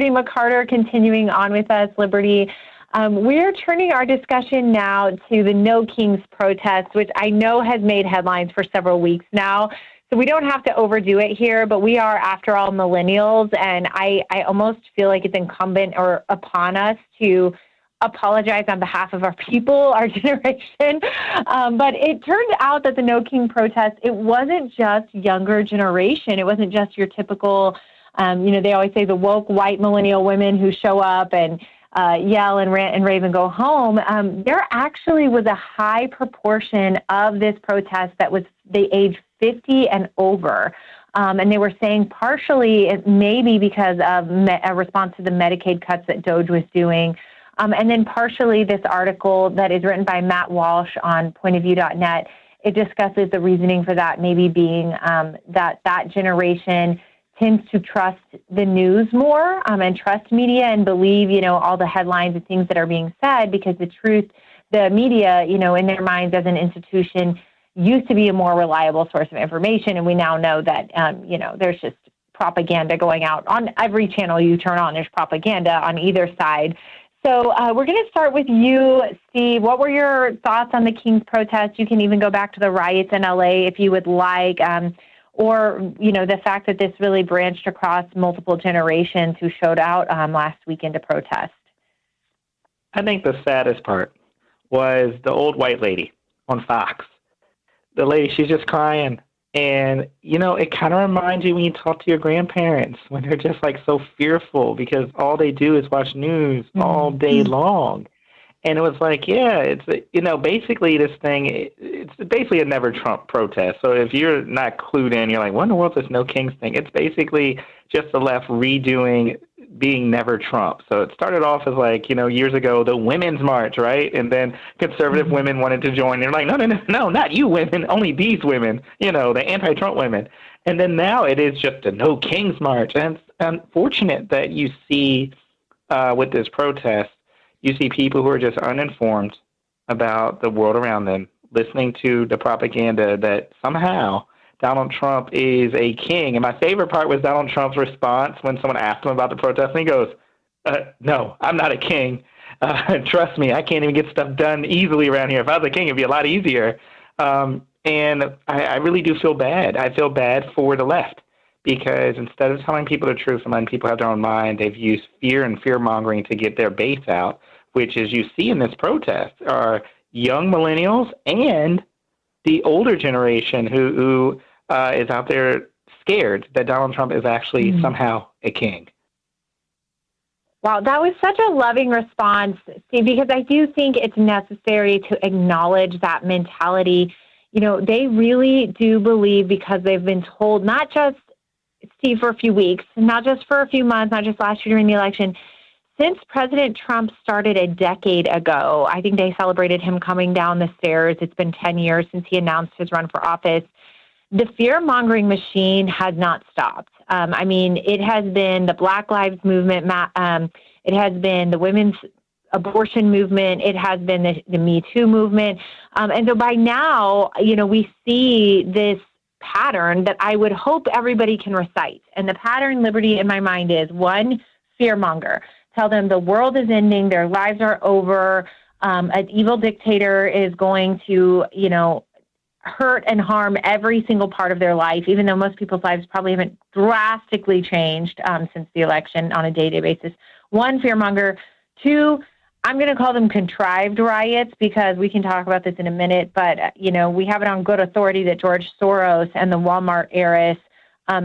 McArtor continuing on with us. Liberty, we're turning our discussion now to the No Kings protest, which I know has made headlines for several weeks now. So we don't have to overdo it here, but we are, after all, millennials, and I almost feel like it's incumbent or upon us to apologize on behalf of our people, our generation. But it turned out that the No King protest, it wasn't just younger generation. It wasn't just your typical, they always say the woke white millennial women who show up and yell and rant and rave and go home. There actually was a high proportion of this protest that was the age 50 and over. And they were saying partially it may be because of a response to the Medicaid cuts that DOJ was doing. And then partially this article that is written by Matt Walsh on pointofview.net, it discusses the reasoning for that maybe being that generation tends to trust the news more and trust media and believe, all the headlines and things that are being said, because the media, in their minds as an institution, used to be a more reliable source of information. And we now know that, there's just propaganda going out on every channel you turn on. There's propaganda on either side. So we're going to start with you, Steve. What were your thoughts on the King's protest? You can even go back to the riots in LA if you would like, or, the fact that this really branched across multiple generations who showed out last weekend to protest. I think the saddest part was the old white lady on Fox. The lady, she's just crying. And, it kind of reminds you when you talk to your grandparents when they're just like so fearful because all they do is watch news all day long. And it was like, yeah, it's, basically this thing, it's basically a never Trump protest. So if you're not clued in, you're like, what in the world is this No Kings thing? It's basically just the left redoing being never Trump. So it started off as like, years ago, the Women's March, right? And then conservative women wanted to join. They're like, no, not you women, only these women, the anti-Trump women. And then now it is just a No Kings March. And it's unfortunate that you see with this protest, you see people who are just uninformed about the world around them, listening to the propaganda that somehow Donald Trump is a king. And my favorite part was Donald Trump's response when someone asked him about the protest. And he goes, no, I'm not a king. Trust me, I can't even get stuff done easily around here. If I was a king, it'd be a lot easier. And I really do feel bad. I feel bad for the left because instead of telling people the truth and letting people have their own mind, they've used fear and fear-mongering to get their base out, which, as you see in this protest, are young millennials and the older generation who is out there scared that Donald Trump is actually somehow a king. Wow, that was such a loving response, Steve, because I do think it's necessary to acknowledge that mentality. You know, they really do believe, because they've been told, not just, Steve, for a few weeks, not just for a few months, not just last year during the election, since President Trump started a decade ago. I think they celebrated him coming down the stairs. It's been 10 years since he announced his run for office. The fear-mongering machine has not stopped. I mean, it has been the Black Lives Movement. It has been the women's abortion movement. It has been the Me Too movement. And so by now, you know, we see this pattern that I would hope everybody can recite. And the pattern, Liberty, in my mind is, one, fearmonger. Tell them the world is ending, their lives are over, an evil dictator is going to, you know, hurt and harm every single part of their life, even though most people's lives probably haven't drastically changed since the election on a day-to-day basis. One, fearmonger. Two, I'm going to call them contrived riots, because we can talk about this in a minute, but, you know, we have it on good authority that George Soros and the Walmart heiress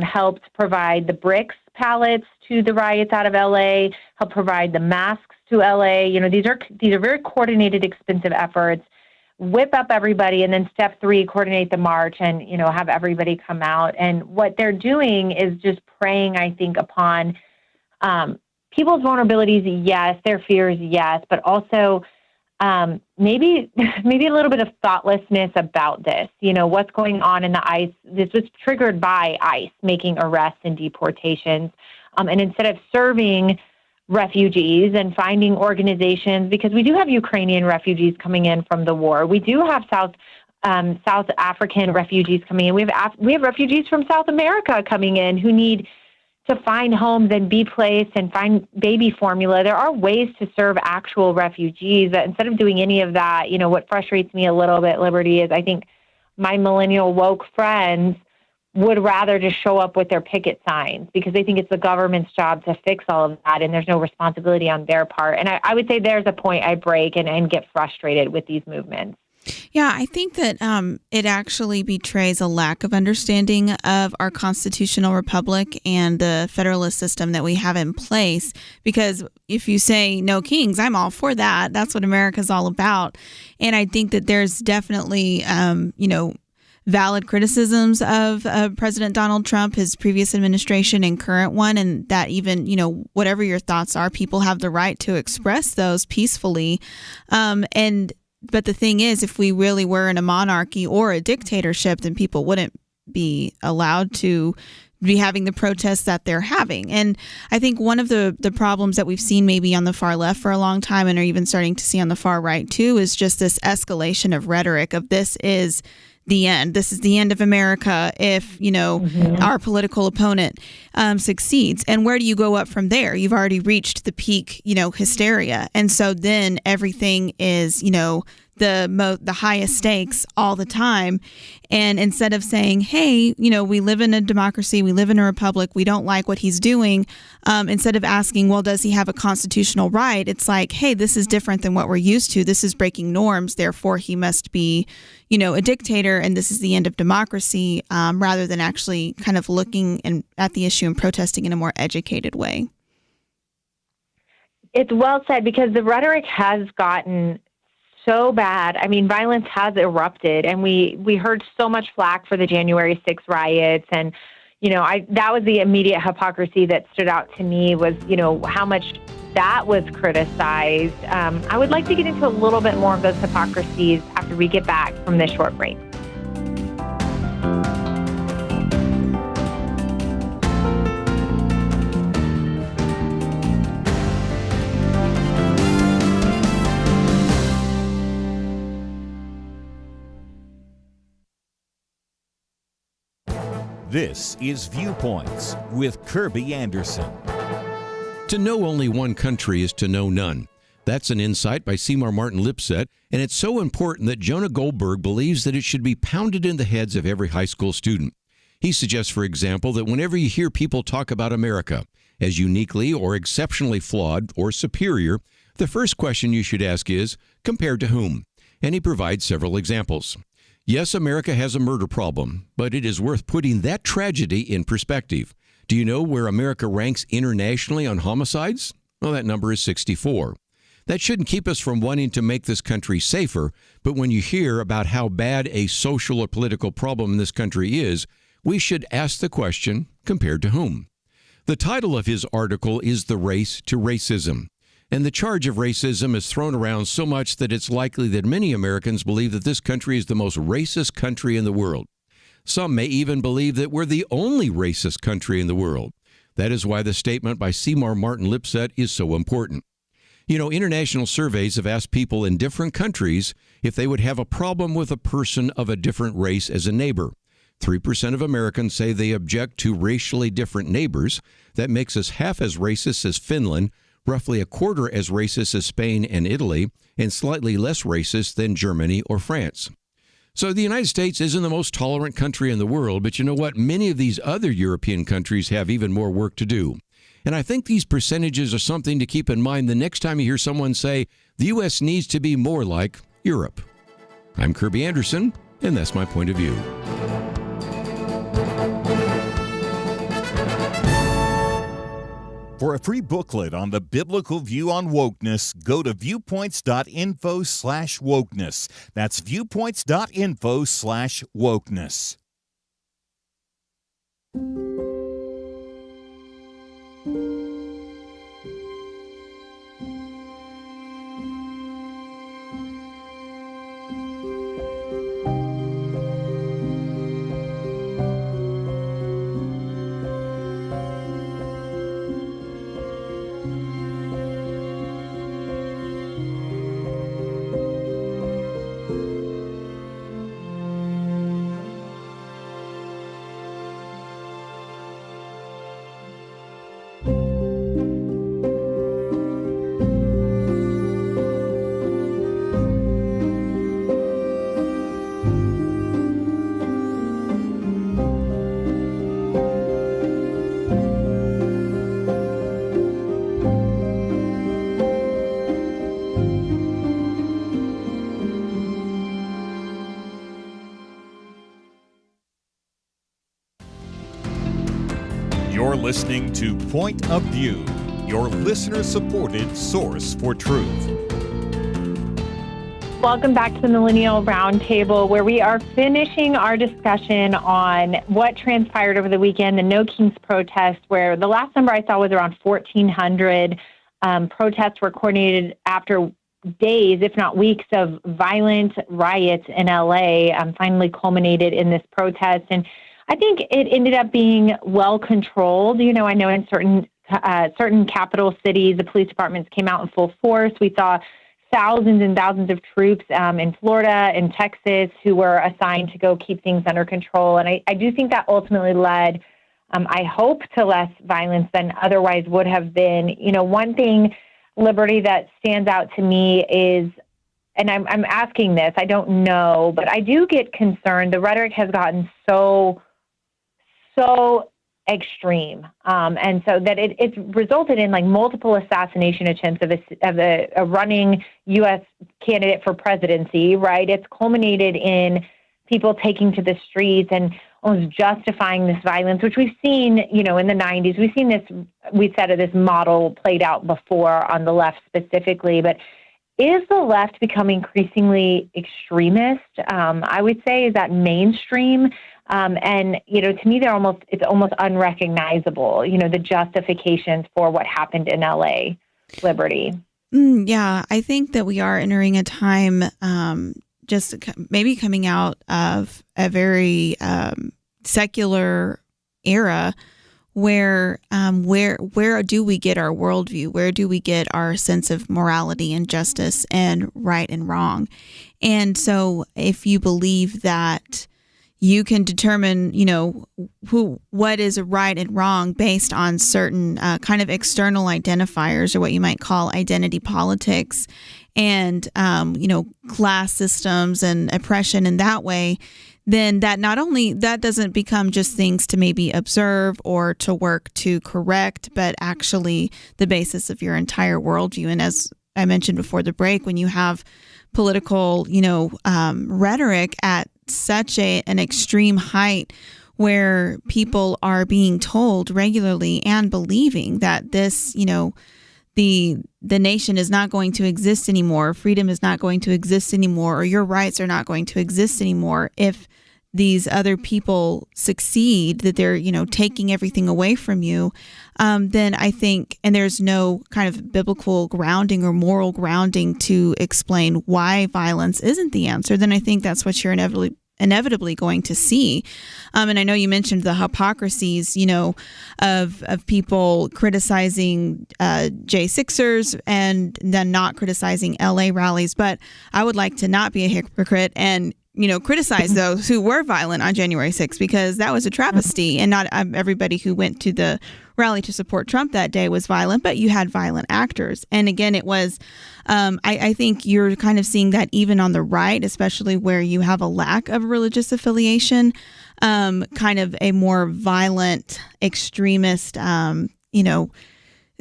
helped provide the bricks pallets to the riots out of L.A., helped provide the masks to L.A. You know, these are very coordinated, expensive efforts. Whip up everybody, and then step three, coordinate the march and, you know, have everybody come out. And what they're doing is just preying, I think, upon people's vulnerabilities, yes, their fears, yes, but also maybe a little bit of thoughtlessness about this. You know, what's going on in the ICE, this was triggered by ICE making arrests and deportations. And instead of serving refugees and finding organizations, because we do have Ukrainian refugees coming in from the war. We do have South African refugees coming in. We have refugees from South America coming in who need to find homes and be placed and find baby formula. There are ways to serve actual refugees. Instead of doing any of that, you know, what frustrates me a little bit, Liberty, is I think my millennial woke friends would rather just show up with their picket signs because they think it's the government's job to fix all of that, and there's no responsibility on their part. And I would say there's a point I break and get frustrated with these movements. Yeah, I think that it actually betrays a lack of understanding of our constitutional republic and the federalist system that we have in place. Because if you say no kings, I'm all for that. That's what America's all about. And I think that there's definitely, valid criticisms of President Donald Trump, his previous administration and current one, and that even, whatever your thoughts are, people have the right to express those peacefully. But the thing is, if we really were in a monarchy or a dictatorship, then people wouldn't be allowed to be having the protests that they're having. And I think one of the problems that we've seen maybe on the far left for a long time and are even starting to see on the far right too is just this escalation of rhetoric of this is the end. This is the end of America if, our political opponent succeeds. And where do you go up from there? You've already reached the peak, hysteria. And so then everything is, the highest stakes all the time. And instead of saying, hey, we live in a democracy, we live in a republic, we don't like what he's doing, instead of asking, well, does he have a constitutional right? It's like, hey, this is different than what we're used to. This is breaking norms. Therefore, he must be, a dictator, and this is the end of democracy, rather than actually kind of looking at the issue and protesting in a more educated way. It's well said, because the rhetoric has gotten so bad. I mean, violence has erupted, and we heard so much flack for the January 6th riots. And, that was the immediate hypocrisy that stood out to me was, how much that was criticized. I would like to get into a little bit more of those hypocrisies after we get back from this short break. This is Viewpoints with Kirby Anderson. To know only one country is to know none. That's an insight by Seymour Martin Lipset, and it's so important that Jonah Goldberg believes that it should be pounded in the heads of every high school student. He suggests, for example, that whenever you hear people talk about America as uniquely or exceptionally flawed or superior, the first question you should ask is, compared to whom? And he provides several examples. Yes, America has a murder problem, but it is worth putting that tragedy in perspective. Do you know where America ranks internationally on homicides? Well, that number is 64. That shouldn't keep us from wanting to make this country safer, but when you hear about how bad a social or political problem in this country is, we should ask the question, compared to whom? The title of his article is The Race to Racism, and the charge of racism is thrown around so much that it's likely that many Americans believe that this country is the most racist country in the world. Some may even believe that we're the only racist country in the world. That is why the statement by Seymour Martin Lipset is so important. You know, international surveys have asked people in different countries if they would have a problem with a person of a different race as a neighbor. 3% of Americans say they object to racially different neighbors. That makes us half as racist as Finland, roughly a quarter as racist as Spain and Italy, and slightly less racist than Germany or France. So the United States isn't the most tolerant country in the world, but you know what? Many of these other European countries have even more work to do. And I think these percentages are something to keep in mind the next time you hear someone say the U.S. needs to be more like Europe. I'm Kirby Anderson, and that's my point of view. For a free booklet on the biblical view on wokeness, go to viewpoints.info/wokeness. That's viewpoints.info/wokeness. You're listening to Point of View, your listener-supported source for truth. Welcome back to the Millennial Roundtable, where we are finishing our discussion on what transpired over the weekend, the No Kings protest, where the last number I saw was around 1,400 protests were coordinated after days, if not weeks, of violent riots in LA, finally culminated in this protest. And I think it ended up being well controlled. You know, I know in certain capital cities, the police departments came out in full force. We saw thousands and thousands of troops in Florida and Texas who were assigned to go keep things under control. And I do think that ultimately led, I hope, to less violence than otherwise would have been. You know, one thing, Liberty, that stands out to me is, and I'm asking this, I don't know, but I do get concerned. The rhetoric has gotten so extreme, and so that it's resulted in like multiple assassination attempts of a running U.S. candidate for presidency, right? It's culminated in people taking to the streets and almost justifying this violence, which we've seen, you know, in the 90s. We've seen this, we said, this model played out before on the left specifically, but is the left becoming increasingly extremist? I would say, is that mainstream? And, you know, to me, it's almost unrecognizable, you know, the justifications for what happened in LA, Liberty. Yeah, I think that we are entering a time just maybe coming out of a very secular era where do we get our worldview? Where do we get our sense of morality and justice and right and wrong? And so if you believe that, you can determine, what is right and wrong based on certain kind of external identifiers, or what you might call identity politics, and, class systems and oppression in that way, then that doesn't become just things to maybe observe or to work to correct, but actually the basis of your entire worldview. And as I mentioned before the break, when you have political, rhetoric at such an extreme height, where people are being told regularly and believing that this, the nation is not going to exist anymore, freedom is not going to exist anymore, or your rights are not going to exist anymore if these other people succeed, that they're, taking everything away from you, then I think, and there's no kind of biblical grounding or moral grounding to explain why violence isn't the answer, then I think that's what you're inevitably going to see. And I know you mentioned the hypocrisies, of people criticizing J6ers and then not criticizing LA rallies. But I would like to not be a hypocrite and criticize those who were violent on January 6th, because that was a travesty. And not everybody who went to the rally to support Trump that day was violent, but you had violent actors. And again, it was, I think you're kind of seeing that even on the right, especially where you have a lack of religious affiliation, kind of a more violent, extremist,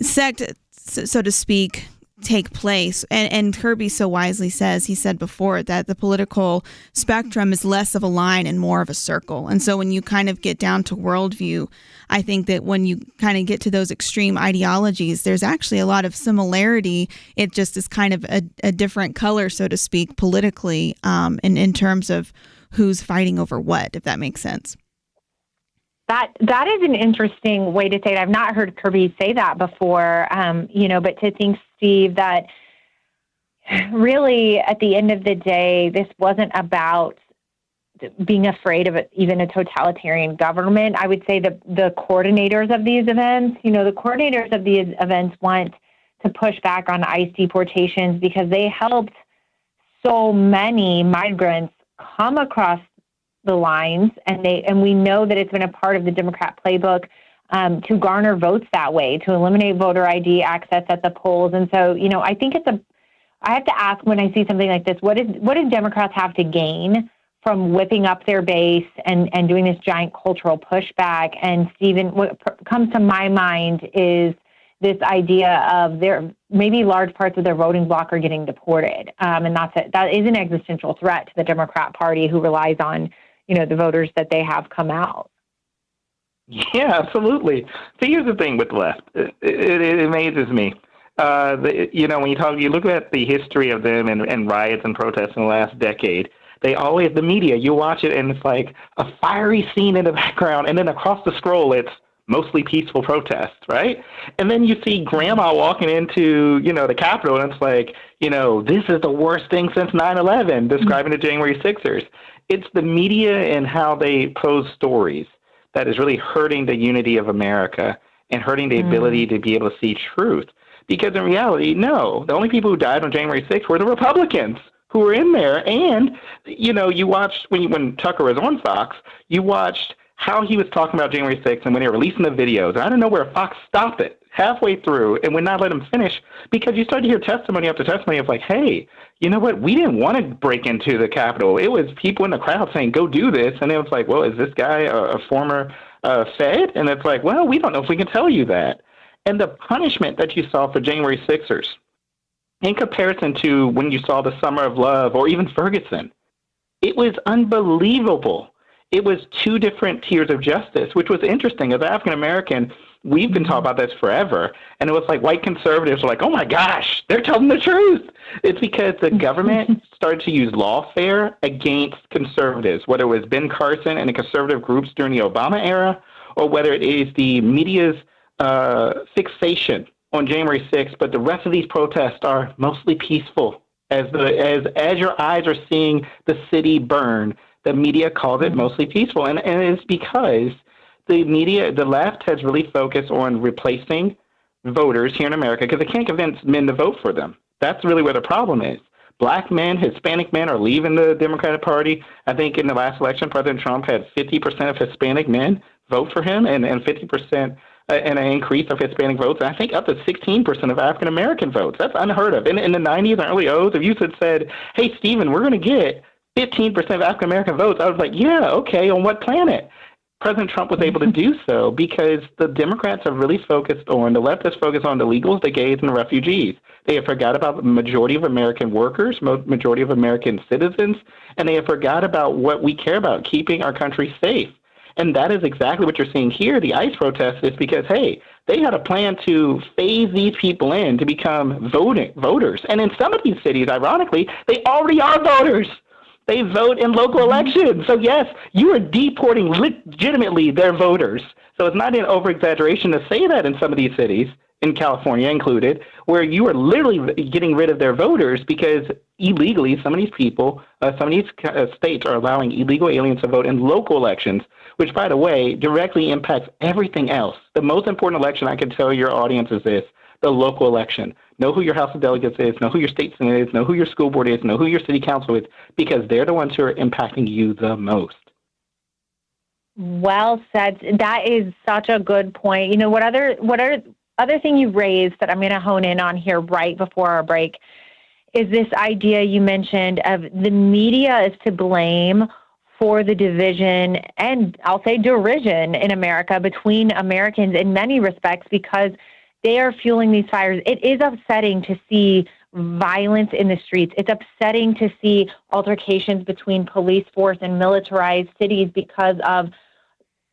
sect, so to speak, take place. And Kirby so wisely says, he said before, that the political spectrum is less of a line and more of a circle. And so when you kind of get down to worldview, I think that when you kind of get to those extreme ideologies, there's actually a lot of similarity. It just is kind of a different color, so to speak, politically, in terms of who's fighting over what, if that makes sense. That is an interesting way to say it. I've not heard Kirby say that before, but to think, Steve, that really at the end of the day, this wasn't about being afraid of even a totalitarian government. I would say the coordinators of these events, the coordinators of these events want to push back on ICE deportations because they helped so many migrants come across the lines, and we know that it's been a part of the Democrat playbook to garner votes that way, to eliminate voter ID access at the polls. And so, I think I have to ask when I see something like this, what do Democrats have to gain from whipping up their base and doing this giant cultural pushback? And Stephen, what comes to my mind is this idea of maybe large parts of their voting bloc are getting deported. And that is an existential threat to the Democrat Party, who relies on the voters that they have come out. Yeah, absolutely. So here's the thing with the left. It amazes me. When you look at the history of them and riots and protests in the last decade, the media, you watch it and it's like a fiery scene in the background, and then across the scroll, it's mostly peaceful protests, right? And then you see grandma walking into, the Capitol, and it's like, this is the worst thing since 9/11, describing the January 6ers. It's the media and how they pose stories that is really hurting the unity of America and hurting the ability to be able to see truth. Because in reality, no, the only people who died on January 6th were the Republicans who were in there. And, you watched, when Tucker was on Fox, you watched how he was talking about January 6th and when they were releasing the videos. And I don't know where Fox stopped it halfway through and would not let him finish, because you started to hear testimony after testimony of like, hey, you know what? We didn't want to break into the Capitol. It was people in the crowd saying, go do this. And it was like, well, is this guy a former Fed? And it's like, well, we don't know if we can tell you that. And the punishment that you saw for January 6ers in comparison to when you saw the Summer of Love or even Ferguson, it was unbelievable. It was two different tiers of justice, which was interesting. As African American, we've been talking about this forever. And it was like white conservatives were like, oh my gosh, they're telling the truth. It's because the government started to use lawfare against conservatives, whether it was Ben Carson and the conservative groups during the Obama era, or whether it is the media's fixation on January 6th. But the rest of these protests are mostly peaceful. As your eyes are seeing the city burn, the media calls it mostly peaceful. And it's because the left has really focused on replacing voters here in America because they can't convince men to vote for them. That's really where the problem is. Black men, Hispanic men are leaving the Democratic Party. I think in the last election, President Trump had 50% of Hispanic men vote for him and 50% and an increase of Hispanic votes. And I think up to 16% of African American votes. That's unheard of. In the 90s and early 00s, if you had said, hey, Steven, we're going to get 15% of African American votes, I was like, yeah, okay, on what planet? President Trump was able to do so because the Democrats are really focused on, the left is focused on the illegals, the gays, and the refugees. They have forgot about the majority of American workers, majority of American citizens, and they have forgot about what we care about, keeping our country safe. And that is exactly what you're seeing here. The ICE protest is because, hey, they had a plan to phase these people in to become voters. And in some of these cities, ironically, they already are voters. They vote in local elections. So, yes, you are deporting legitimately their voters. So it's not an over-exaggeration to say that in some of these cities, in California included, where you are literally getting rid of their voters because illegally some of these people, some of these states are allowing illegal aliens to vote in local elections, which, by the way, directly impacts everything else. The most important election I can tell your audience is this: the local election. Know who your House of Delegates is, know who your state senate is, know who your school board is, know who your city council is, because they're the ones who are impacting you the most. Well said. That is such a good point. You know, what other thing you raised that I'm going to hone in on here right before our break is this idea you mentioned of the media is to blame for the division and I'll say derision in America between Americans in many respects because they are fueling these fires. It is upsetting to see violence in the streets. It's upsetting to see altercations between police force and militarized cities because of,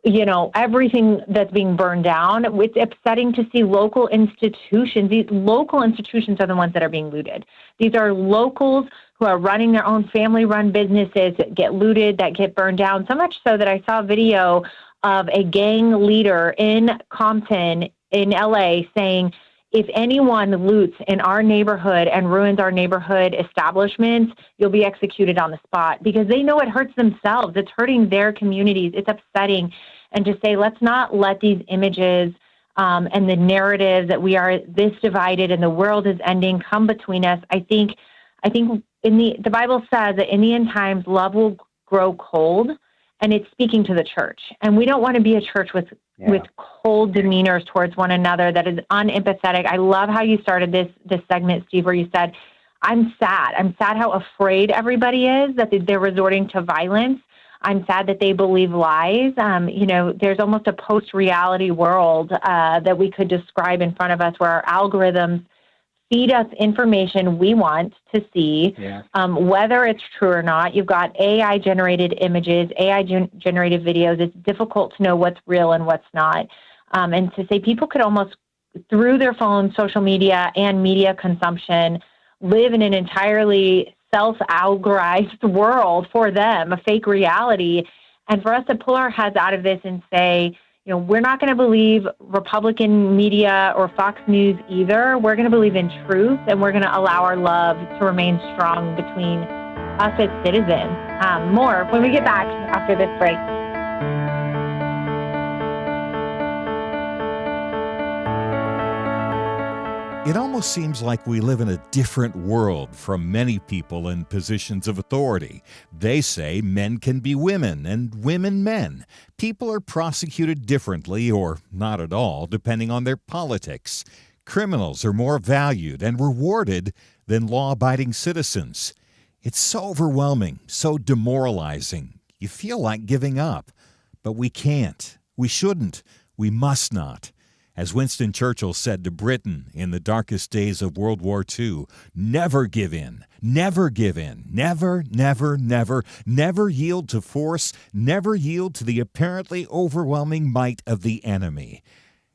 you know, everything that's being burned down. It's upsetting to see local institutions. These local institutions are the ones that are being looted. These are locals who are running their own family-run businesses that get looted, that get burned down, so much so that I saw a video of a gang leader in Compton in LA saying, if anyone loots in our neighborhood and ruins our neighborhood establishments, you'll be executed on the spot, because they know it hurts themselves. It's hurting their communities. It's upsetting. And to say, let's not let these images and the narrative that we are this divided and the world is ending come between us. I think in the Bible says that in the end times, love will grow cold, and it's speaking to the church. And we don't want to be a church with cold demeanors towards one another that is unempathetic. I love how you started this segment, Steve, where you said, I'm sad. I'm sad how afraid everybody is that they're resorting to violence. I'm sad that they believe lies. You know, there's almost a post-reality world that we could describe in front of us where our algorithms feed us information we want to see, whether it's true or not. You've got AI-generated images, AI-generated videos. It's difficult to know what's real and what's not. And to say people could almost, through their phone, social media, and media consumption, live in an entirely self-algorized world for them, a fake reality. And for us to pull our heads out of this and say, you know, we're not going to believe Republican media or Fox News either. We're going to believe in truth, and we're going to allow our love to remain strong between us as citizens. More when we get back after this break. It almost seems like we live in a different world from many people in positions of authority. They say men can be women and women men. People are prosecuted differently or not at all, depending on their politics. Criminals are more valued and rewarded than law-abiding citizens. It's so overwhelming, so demoralizing. You feel like giving up, but we can't. We shouldn't. We must not. As Winston Churchill said to Britain in the darkest days of World War II, never give in, never give in, never, never, never, never yield to force, never yield to the apparently overwhelming might of the enemy.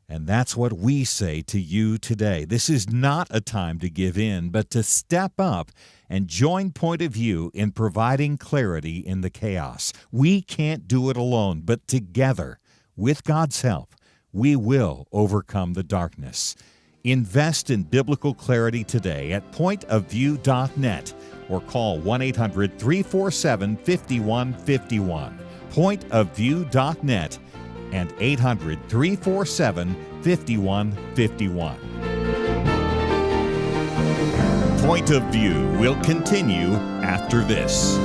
And that's what we say to you today. This is not a time to give in, but to step up and join Point of View in providing clarity in the chaos. We can't do it alone, but together, with God's help, we will overcome the darkness. Invest in biblical clarity today at pointofview.net or call 1-800-347-5151. Pointofview.net and 800-347-5151. Point of View will continue after this.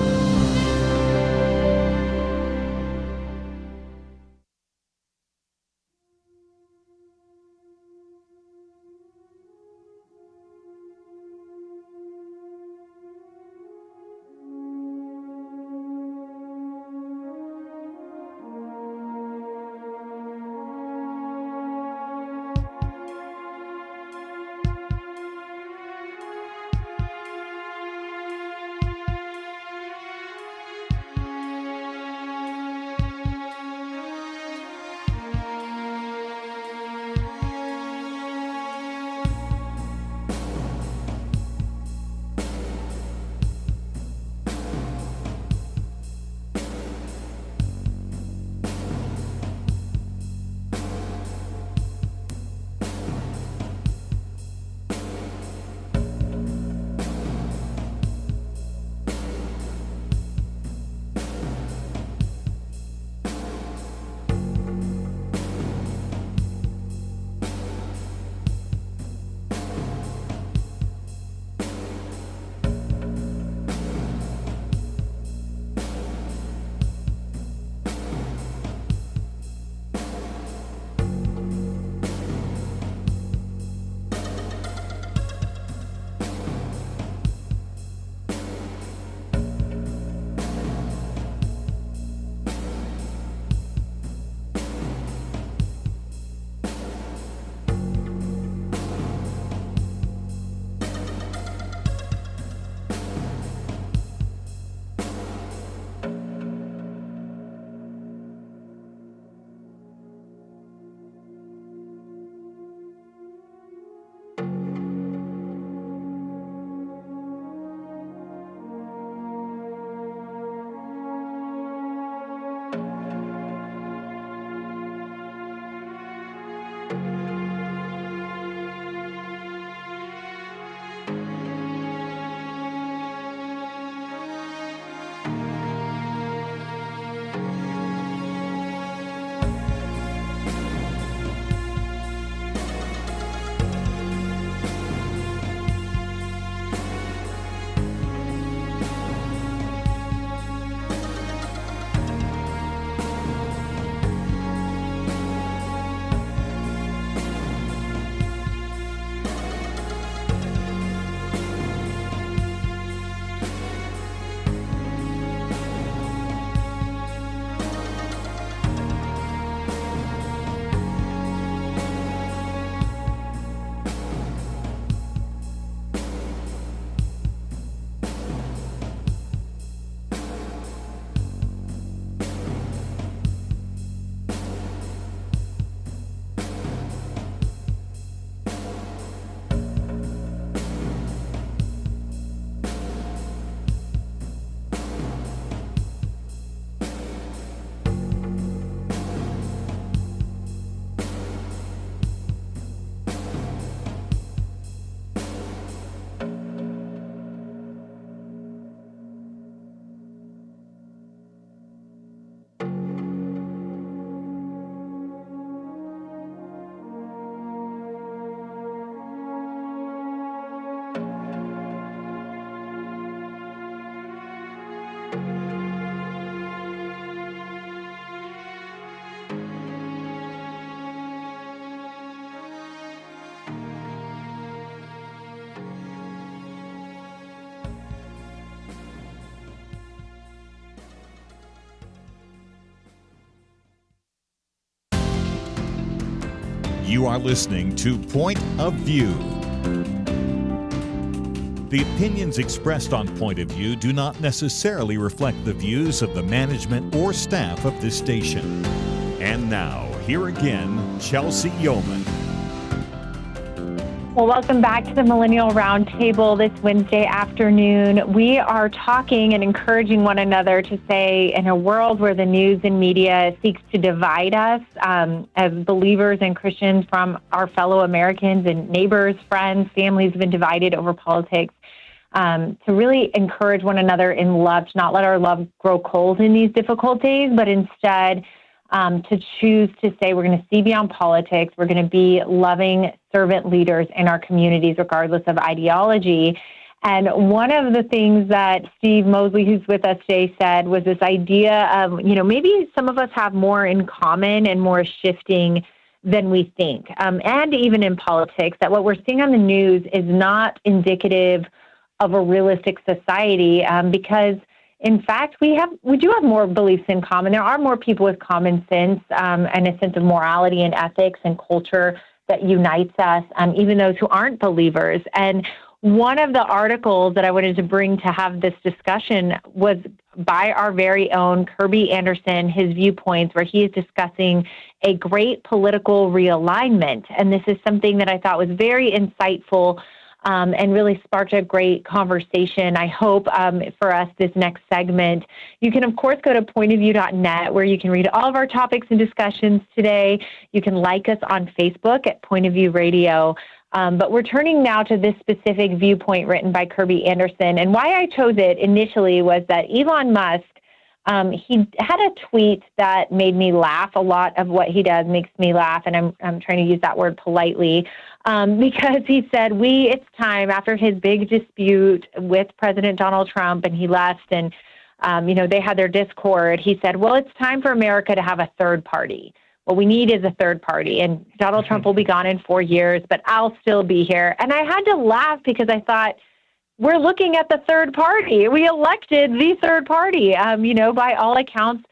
You are listening to Point of View. The opinions expressed on Point of View do not necessarily reflect the views of the management or staff of this station. And now, here again, Chelsey Youman. Well, welcome back to the Millennial Roundtable this Wednesday afternoon. We are talking and encouraging one another to say, in a world where the news and media seeks to divide us as believers and Christians from our fellow Americans and neighbors, friends, families have been divided over politics, to really encourage one another in love, to not let our love grow cold in these difficult days, but instead to choose to say we're going to see beyond politics. We're going to be loving servant leaders in our communities, regardless of ideology. And one of the things that Steve Mosley, who's with us today, said was this idea of, maybe some of us have more in common and more shifting than we think. And even in politics, that what we're seeing on the news is not indicative of a realistic society, because in fact, we do have more beliefs in common. There are more people with common sense and a sense of morality and ethics and culture that unites us, even those who aren't believers. And one of the articles that I wanted to bring to have this discussion was by our very own Kirby Anderson, his viewpoints, where he is discussing a great political realignment. And this is something that I thought was very insightful and really sparked a great conversation, I hope, for us this next segment. You can, of course, go to pointofview.net, where you can read all of our topics and discussions today. You can like us on Facebook at Point of View Radio. But we're turning now to this specific viewpoint written by Kirby Anderson. And why I chose it initially was that Elon Musk, he had a tweet that made me laugh. A lot of what he does makes me laugh, and I'm trying to use that word politely, because he said, it's time, after his big dispute with President Donald Trump, and he left, and they had their discord. He said, well, it's time for America to have a third party. What we need is a third party, and Donald Trump will be gone in 4 years, but I'll still be here. And I had to laugh because I thought, we're looking at the third party. We elected the third party. By all accounts,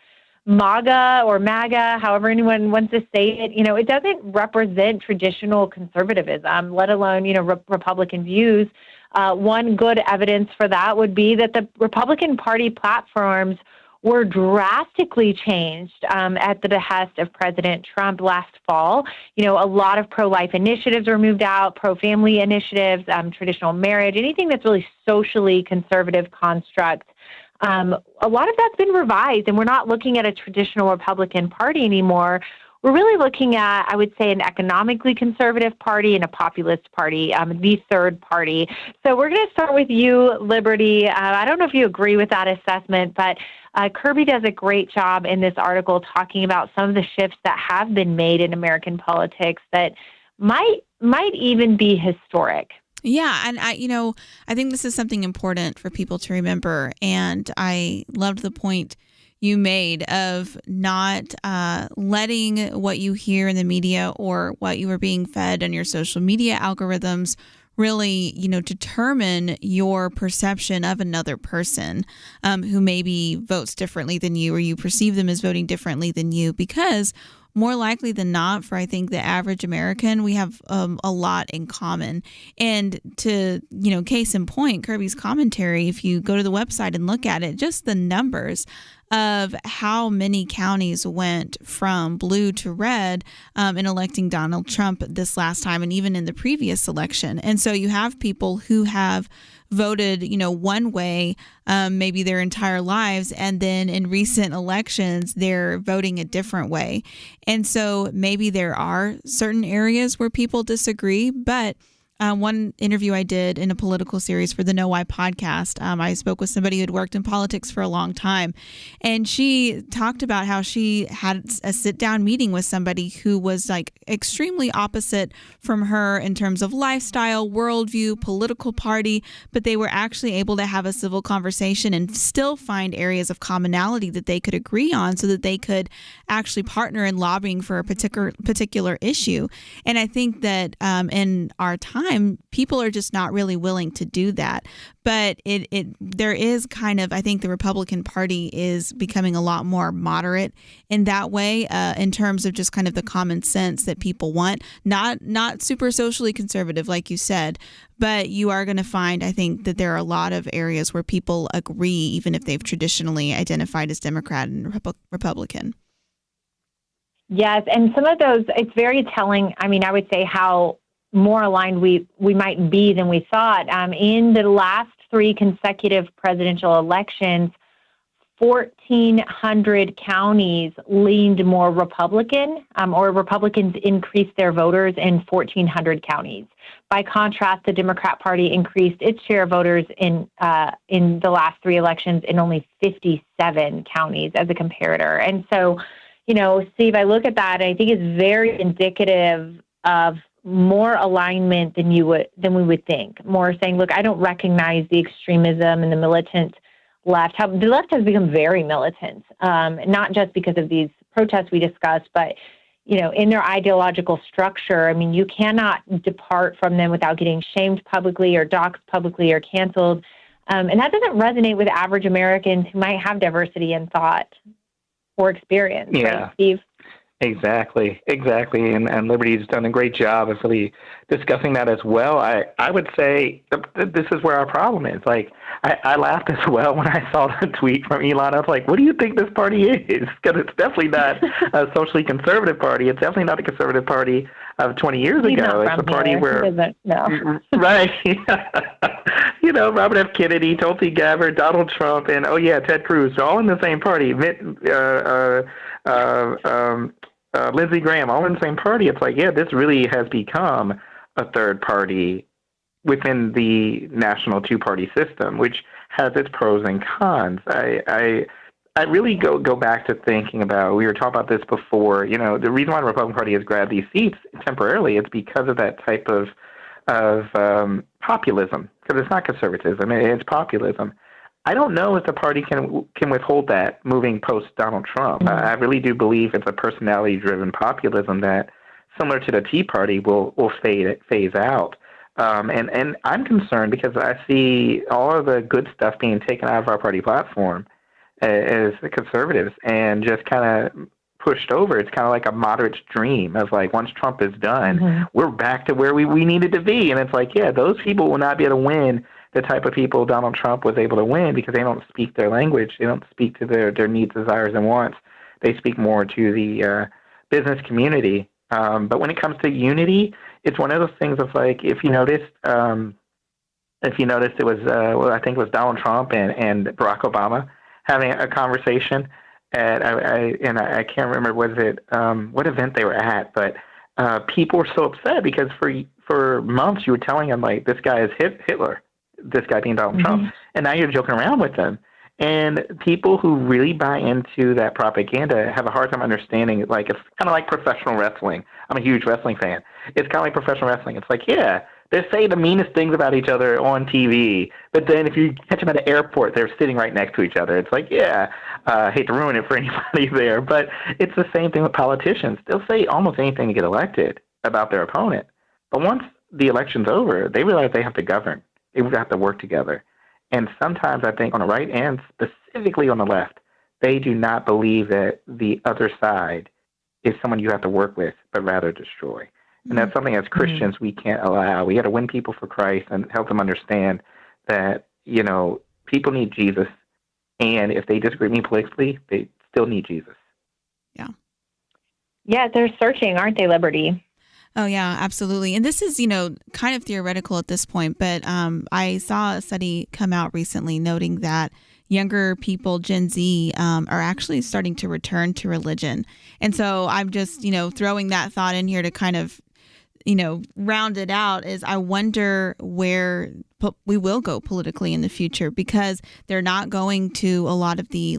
MAGA or MAGA, however anyone wants to say it, it doesn't represent traditional conservatism, let alone, Republican views. One good evidence for that would be that the Republican Party platforms were drastically changed at the behest of President Trump last fall. A lot of pro-life initiatives were moved out, pro-family initiatives, traditional marriage, anything that's really socially conservative construct. A lot of that's been revised, and we're not looking at a traditional Republican Party anymore. We're really looking at, I would say, an economically conservative party and a populist party, the third party. So we're going to start with you, Liberty. I don't know if you agree with that assessment, but Kirby does a great job in this article talking about some of the shifts that have been made in American politics that might even be historic. Yeah, and I think this is something important for people to remember, and I loved the point you made of not letting what you hear in the media or what you are being fed on your social media algorithms really, determine your perception of another person who maybe votes differently than you, or you perceive them as voting differently than you, because more likely than not, for I think the average American, we have a lot in common. And to, case in point, Kirby's commentary, if you go to the website and look at it, just the numbers of how many counties went from blue to red in electing Donald Trump this last time, and even in the previous election. And so you have people who have voted, one way, maybe their entire lives, and then in recent elections, they're voting a different way. And so maybe there are certain areas where people disagree, but one interview I did in a political series for the Know Why podcast, I spoke with somebody who had worked in politics for a long time, and she talked about how she had a sit-down meeting with somebody who was like extremely opposite from her in terms of lifestyle, worldview, political party, but they were actually able to have a civil conversation and still find areas of commonality that they could agree on so that they could actually partner in lobbying for a particular issue. And I think that in our time, people are just not really willing to do that. But there is kind of, I think the Republican Party is becoming a lot more moderate in that way, in terms of just kind of the common sense that people want. Not super socially conservative, like you said, but you are going to find, I think, that there are a lot of areas where people agree, even if they've traditionally identified as Democrat and Republican. Yes, and some of those, it's very telling. I mean, I would say how more aligned we might be than we thought. In the last 3 consecutive presidential elections, 1,400 counties leaned more Republican, or Republicans increased their voters in 1,400 counties. By contrast, the Democrat Party increased its share of voters in the last 3 elections in only 57 counties as a comparator. And so, Steve, I look at that and I think it's very indicative of more alignment than we would think. More saying, look, I don't recognize the extremism and the militant left. The left has become very militant, not just because of these protests we discussed, but in their ideological structure. I mean, you cannot depart from them without getting shamed publicly or doxxed publicly or canceled. And that doesn't resonate with average Americans who might have diversity in thought or experience. Yeah. Right, Steve? Exactly. And Liberty's done a great job of really discussing that as well. I would say this is where our problem is. Like, I laughed as well when I saw the tweet from Elon. I was like, what do you think this party is? Because it's definitely not a socially conservative party. It's definitely not a conservative party of 20 years ago. It's a party where... No. Right. Robert F. Kennedy, Tulsi Gabbard, Donald Trump, and, Ted Cruz. They're all in the same party. Lindsey Graham, all in the same party. It's like, this really has become a third party within the national two-party system, which has its pros and cons. I really go back to thinking about, we were talking about this before, the reason why the Republican Party has grabbed these seats temporarily is because of that type of populism, because it's not conservatism, it's populism. I don't know if the party can withhold that moving post Donald Trump. Mm-hmm. I really do believe it's a personality-driven populism that, similar to the Tea Party, will phase out. And I'm concerned because I see all of the good stuff being taken out of our party platform as the conservatives and just kind of pushed over. It's kind of like a moderate's dream of like, once Trump is done, we're back to where we needed to be. And it's like, those people will not be able to win the type of people Donald Trump was able to win because they don't speak their language. They don't speak to their needs, desires, and wants. They speak more to the business community. But when it comes to unity, it's one of those things of like, if you noticed, it was, I think it was Donald Trump and Barack Obama having a conversation at, I can't remember, was it, what event they were at, but people were so upset because for months you were telling them like, this guy is Hitler, this guy being Donald Trump, and now you're joking around with them. And people who really buy into that propaganda have a hard time understanding, like, it's kind of like professional wrestling. I'm a huge wrestling fan. It's kind of like professional wrestling. It's like, they say the meanest things about each other on TV, but then if you catch them at an airport, they're sitting right next to each other. It's like, I hate to ruin it for anybody there, but it's the same thing with politicians. They'll say almost anything to get elected about their opponent. But once the election's over, they realize they have to govern. They have to work together. And sometimes I think on the right and specifically on the left, they do not believe that the other side is someone you have to work with, but rather destroy. And that's something as Christians we can't allow. We got to win people for Christ and help them understand that, people need Jesus. And if they disagree with me politically, they still need Jesus. Yeah. Yeah, they're searching, aren't they, Liberty? Oh, yeah, absolutely. And this is, kind of theoretical at this point, but I saw a study come out recently noting that younger people, Gen Z, are actually starting to return to religion. And so I'm just, throwing that thought in here to kind of, round it out is I wonder where we will go politically in the future, because they're not going to a lot of the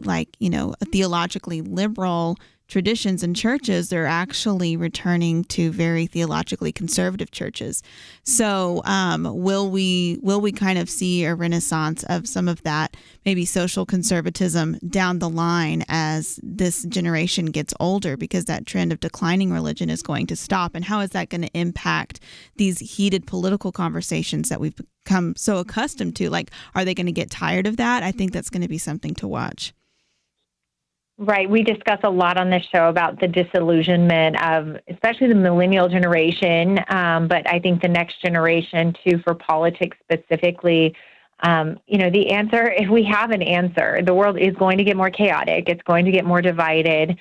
theologically liberal traditions and churches. They're actually returning to very theologically conservative churches. So will we kind of see a renaissance of some of that maybe social conservatism down the line as this generation gets older, because that trend of declining religion is going to stop? And how is that going to impact these heated political conversations that we've become so accustomed to? Like, are they going to get tired of that? I think that's going to be something to watch. Right. We discuss a lot on this show about the disillusionment of especially the millennial generation, but I think the next generation too, for politics specifically. The answer, if we have an answer, the world is going to get more chaotic. It's going to get more divided.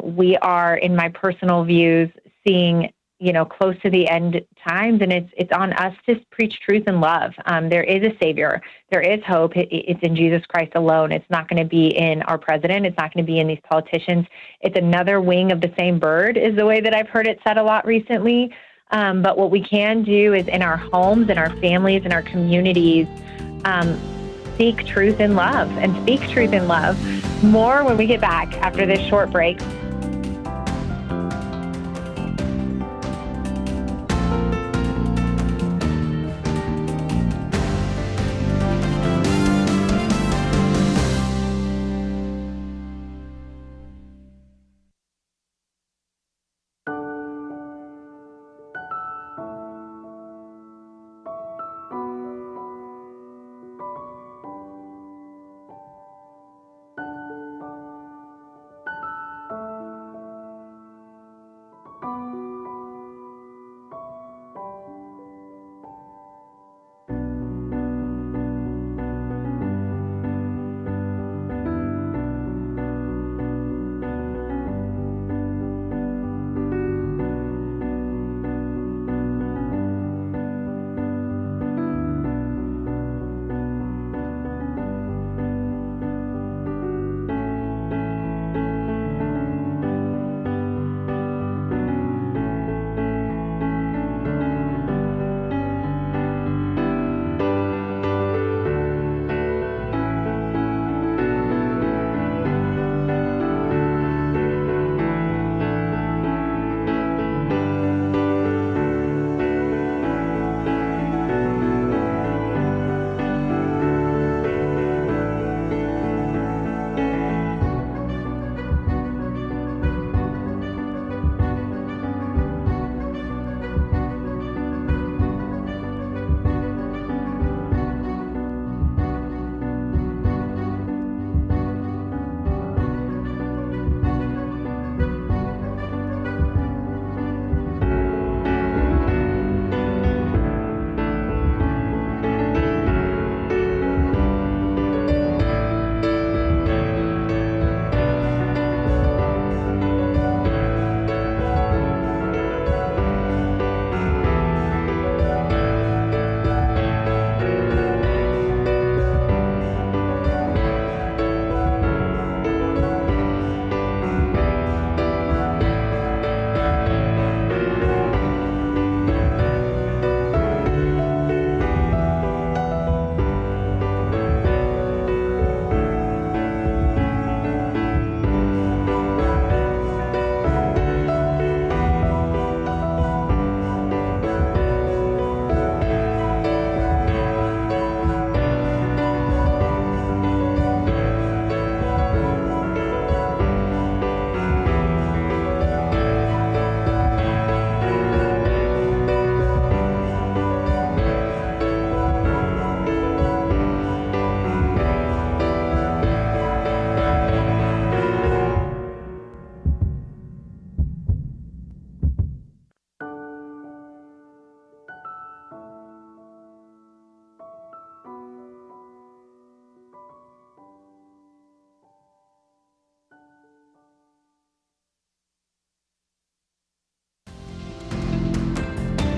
We are, in my personal views, seeing close to the end times, and it's on us to preach truth and love. There is a Savior. There is hope. It's in Jesus Christ alone. It's not going to be in our president. It's not going to be in these politicians. It's another wing of the same bird, is the way that I've heard it said a lot recently. But what we can do is in our homes, in our families, in our communities, seek truth and love, and speak truth and love. More when we get back after this short break.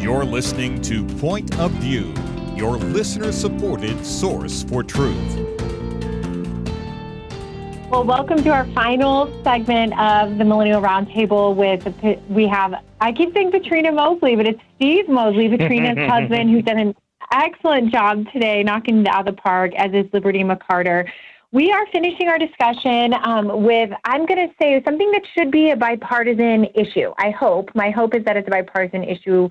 You're listening to Point of View, your listener-supported source for truth. Well, welcome to our final segment of the Millennial Roundtable I keep saying Patrina Mosley, but it's Steve Mosley, Patrina's husband, who's done an excellent job today knocking it out of the park, as is Liberty McArtor. We are finishing our discussion with, I'm going to say, something that should be a bipartisan issue. I hope. My hope is that it's a bipartisan issue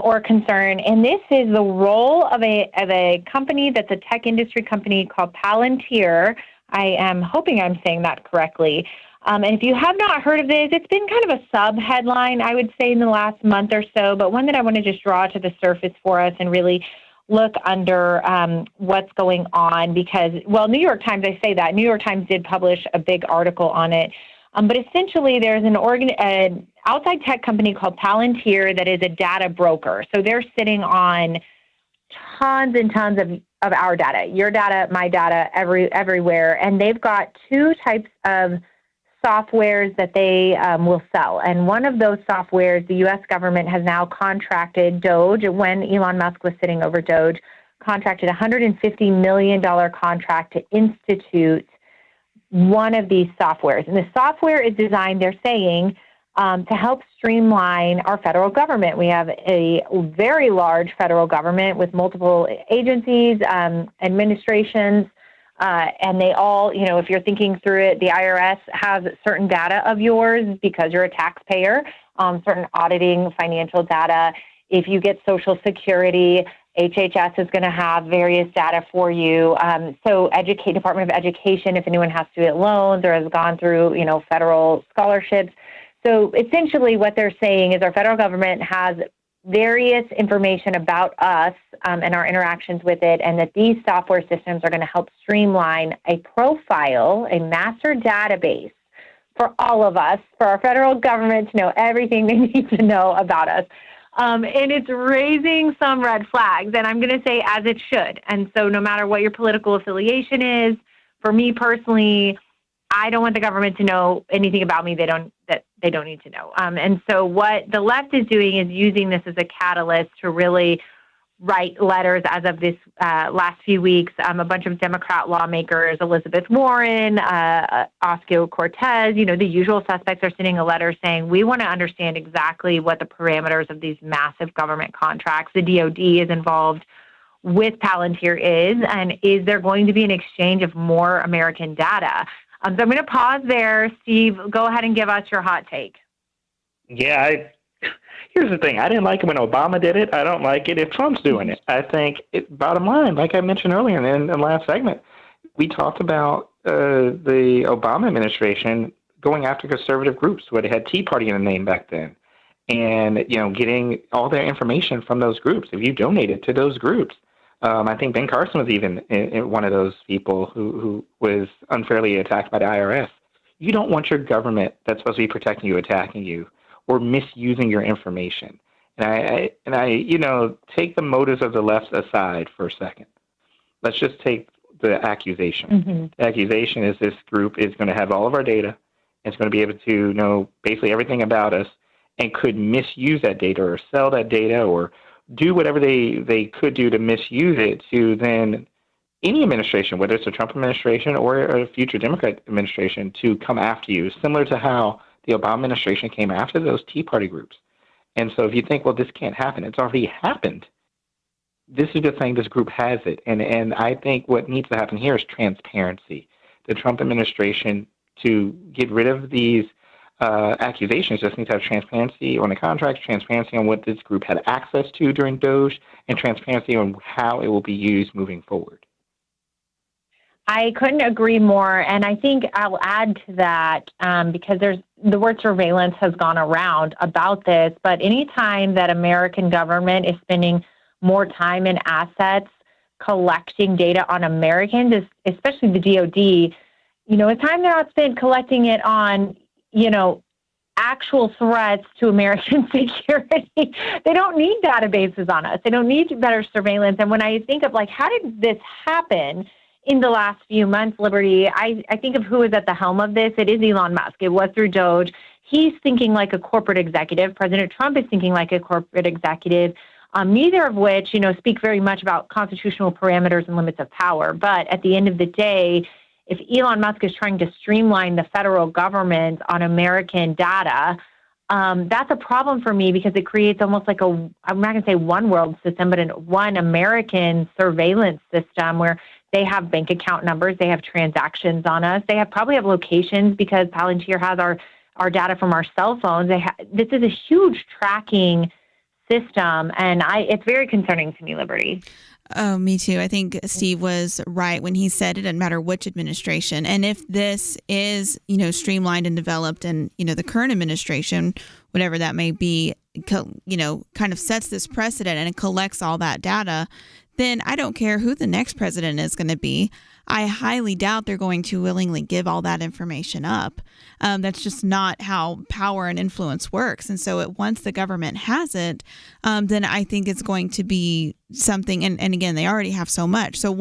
or concern. And this is the role of a company that's a tech industry company called Palantir. I am hoping I'm saying that correctly. And if you have not heard of this, it's been kind of a sub-headline, I would say, in the last month or so, but one that I want to just draw to the surface for us and really look under what's going on because, well, New York Times, I say that. New York Times did publish a big article on it. But essentially, there's an outside tech company called Palantir that is a data broker. So they're sitting on tons and tons of our data, your data, my data, everywhere. And they've got two types of softwares that they will sell. And one of those softwares, the U.S. government has now contracted Doge, when Elon Musk was sitting over Doge, contracted a $150 million contract to institute one of these softwares. And the software is designed, they're saying, to help streamline our federal government. We have a very large federal government with multiple agencies, administrations, and they all, if you're thinking through it, the IRS has certain data of yours because you're a taxpayer, certain auditing financial data. If you get Social Security, HHS is going to have various data for you. So Department of Education, if anyone has to get loans or has gone through, federal scholarships. So essentially what they're saying is our federal government has various information about us and our interactions with it, and that these software systems are going to help streamline a profile, a master database for all of us, for our federal government to know everything they need to know about us. And it's raising some red flags, and I'm going to say as it should. And so no matter what your political affiliation is, for me personally, I don't want the government to know anything about me that they don't need to know. And so what the left is doing is using this as a catalyst to really write letters as of this last few weeks. A bunch of Democrat lawmakers, Elizabeth Warren, Ocasio-Cortez, the usual suspects are sending a letter saying, we want to understand exactly what the parameters of these massive government contracts, the DOD is involved with Palantir is, and is there going to be an exchange of more American data? So I'm going to pause there. Steve, go ahead and give us your hot take. Yeah, here's the thing. I didn't like it when Obama did it. I don't like it if Trump's doing it. I think, bottom line, like I mentioned earlier in the last segment, we talked about the Obama administration going after conservative groups where they had Tea Party in the name back then. And, getting all their information from those groups. If you donated to those groups, I think Ben Carson was even one of those people who was unfairly attacked by the IRS. You don't want your government that's supposed to be protecting you attacking you or misusing your information. And I take the motives of the left aside for a second. Let's just take the accusation. Mm-hmm. The accusation is this group is going to have all of our data. It's going to be able to know basically everything about us and could misuse that data or sell that data or do whatever they could do to misuse it to then any administration, whether it's a Trump administration or a future Democrat administration, to come after you, similar to how the Obama administration came after those Tea Party groups. And so if you think, well, this can't happen, it's already happened. This is just saying this group has it. And I think what needs to happen here is transparency. The Trump administration, to get rid of these accusations, just need to have transparency on the contracts, transparency on what this group had access to during Doge, and transparency on how it will be used moving forward. I couldn't agree more, and I think I'll add to that because the word surveillance has gone around about this, but anytime that American government is spending more time and assets collecting data on Americans, especially the DOD, it's time they're not spent collecting it on actual threats to American security. They don't need databases on us. They don't need better surveillance. And when I think of how did this happen in the last few months, Liberty, I think of who is at the helm of this. It is Elon Musk. It was through Doge. he's thinking like a corporate executive. President Trump is thinking like a corporate executive. Neither of which, speak very much about constitutional parameters and limits of power. But at the end of the day, if Elon Musk is trying to streamline the federal government on American data, that's a problem for me because it creates almost like I'm not going to say one world system, but one American surveillance system where they have bank account numbers, they have transactions on us, they probably have locations because Palantir has our data from our cell phones. This is a huge tracking system, and it's very concerning to me, Liberty. Oh, me too. I think Steve was right when he said it doesn't matter which administration. And if this is, streamlined and developed and, the current administration, whatever that may be, kind of sets this precedent and it collects all that data, then I don't care who the next president is going to be. I highly doubt they're going to willingly give all that information up. That's just not how power and influence works. And so once the government has it, then I think it's going to be something. And again, they already have so much. So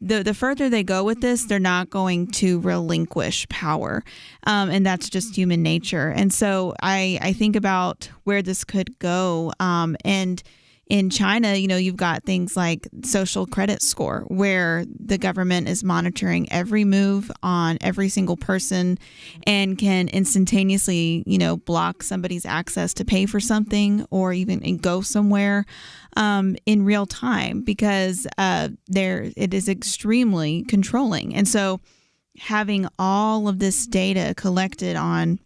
the further they go with this, they're not going to relinquish power. And that's just human nature. And so I think about where this could go. And in China, you've got things like social credit score, where the government is monitoring every move on every single person and can instantaneously, block somebody's access to pay for something or even go somewhere in real time because it is extremely controlling. And so having all of this data collected on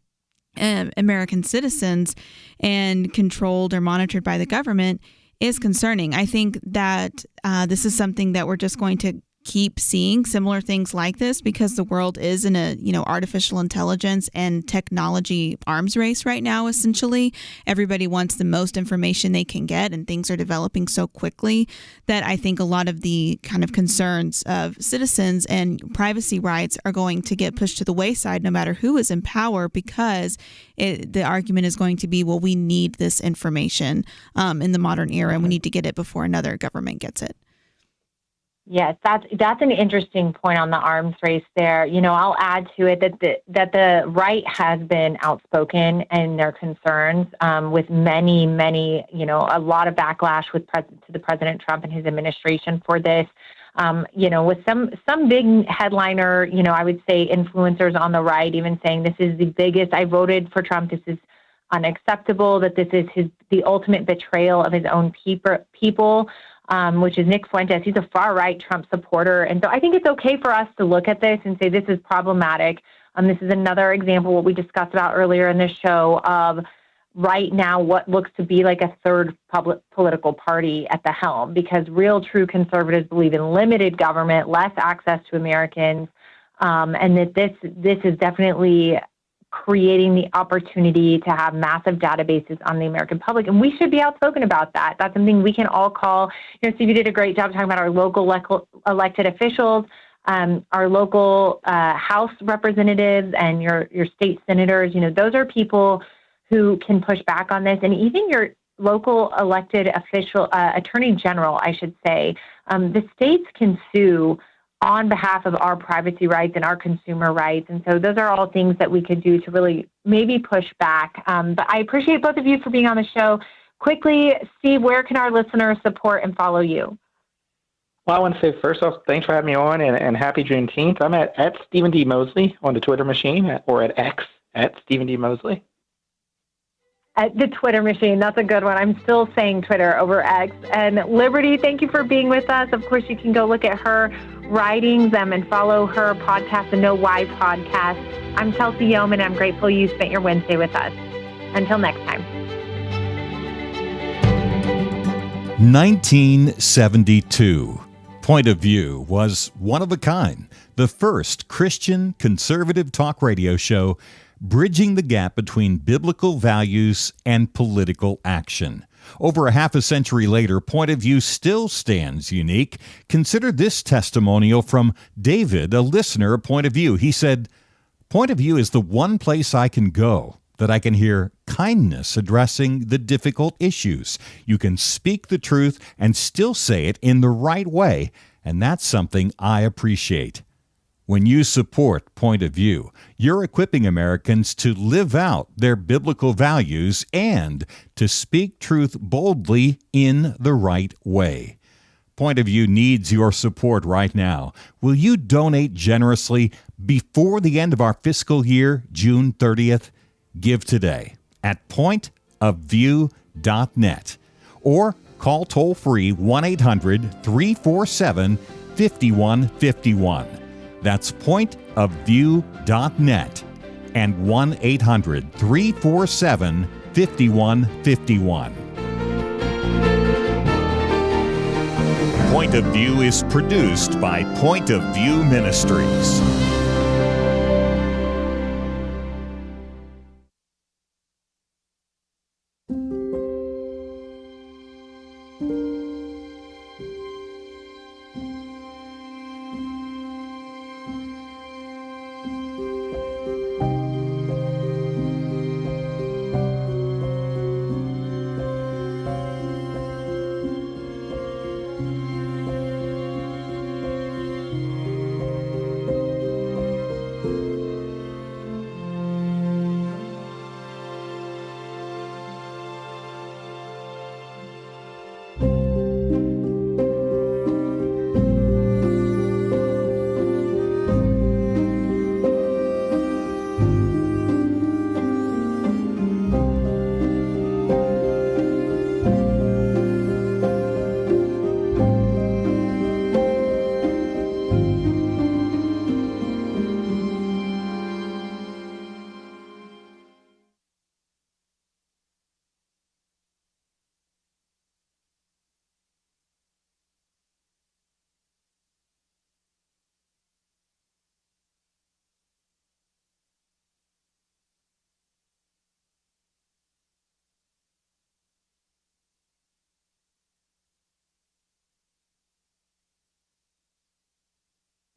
American citizens and controlled or monitored by the government is concerning. I think that this is something that we're just going to keep seeing similar things like this because the world is in a, artificial intelligence and technology arms race right now, essentially. Everybody wants the most information they can get, and things are developing so quickly that I think a lot of the kind of concerns of citizens and privacy rights are going to get pushed to the wayside no matter who is in power because the argument is going to be, well, we need this information in the modern era and we need to get it before another government gets it. Yes, that's an interesting point on the arms race there. I'll add to it that the right has been outspoken in their concerns with many, a lot of backlash to President Trump and his administration for this. With some big headliner, I would say influencers on the right even saying this is the biggest, I voted for Trump, this is unacceptable, that this is the ultimate betrayal of his own people. Which is Nick Fuentes. He's a far-right Trump supporter. And so I think it's okay for us to look at this and say this is problematic. This is another example, what we discussed about earlier in the show, of right now what looks to be like a third political party at the helm, because real, true conservatives believe in limited government, less access to Americans, and that this is definitely creating the opportunity to have massive databases on the American public. And we should be outspoken about that. That's something we can all call. Steve, you did a great job talking about our local elected officials, our local House representatives and your state senators. Those are people who can push back on this. And even your local elected official, attorney general, I should say, the states can sue on behalf of our privacy rights and our consumer rights. And so those are all things that we could do to really maybe push back. But I appreciate both of you for being on the show. Quickly, Steve, where can our listeners support and follow you? Well, I want to say, first off, thanks for having me on, and happy Juneteenth. I'm at Steven D. Mosley on the Twitter machine, or at X, at Steven D. Mosley. At the Twitter machine. That's a good one. I'm still saying Twitter over X. And Liberty, thank you for being with us. Of course, you can go look at her writings and follow her podcast, the Know Why podcast. I'm Chelsey Youman. I'm grateful you spent your Wednesday with us. Until next time. 1972. Point of View was one of a kind, the first Christian conservative talk radio show bridging the gap between biblical values and political action. Over a half a century later, Point of View still stands unique. Consider this testimonial from David, a listener of Point of View. He said, "Point of View is the one place I can go that I can hear kindness addressing the difficult issues. You can speak the truth and still say it in the right way, and that's something I appreciate." When you support Point of View, you're equipping Americans to live out their biblical values and to speak truth boldly in the right way. Point of View needs your support right now. Will you donate generously before the end of our fiscal year, June 30th? Give today at pointofview.net or call toll-free 1-800-347-5151. That's pointofview.net and 1-800-347-5151. Point of View is produced by Point of View Ministries.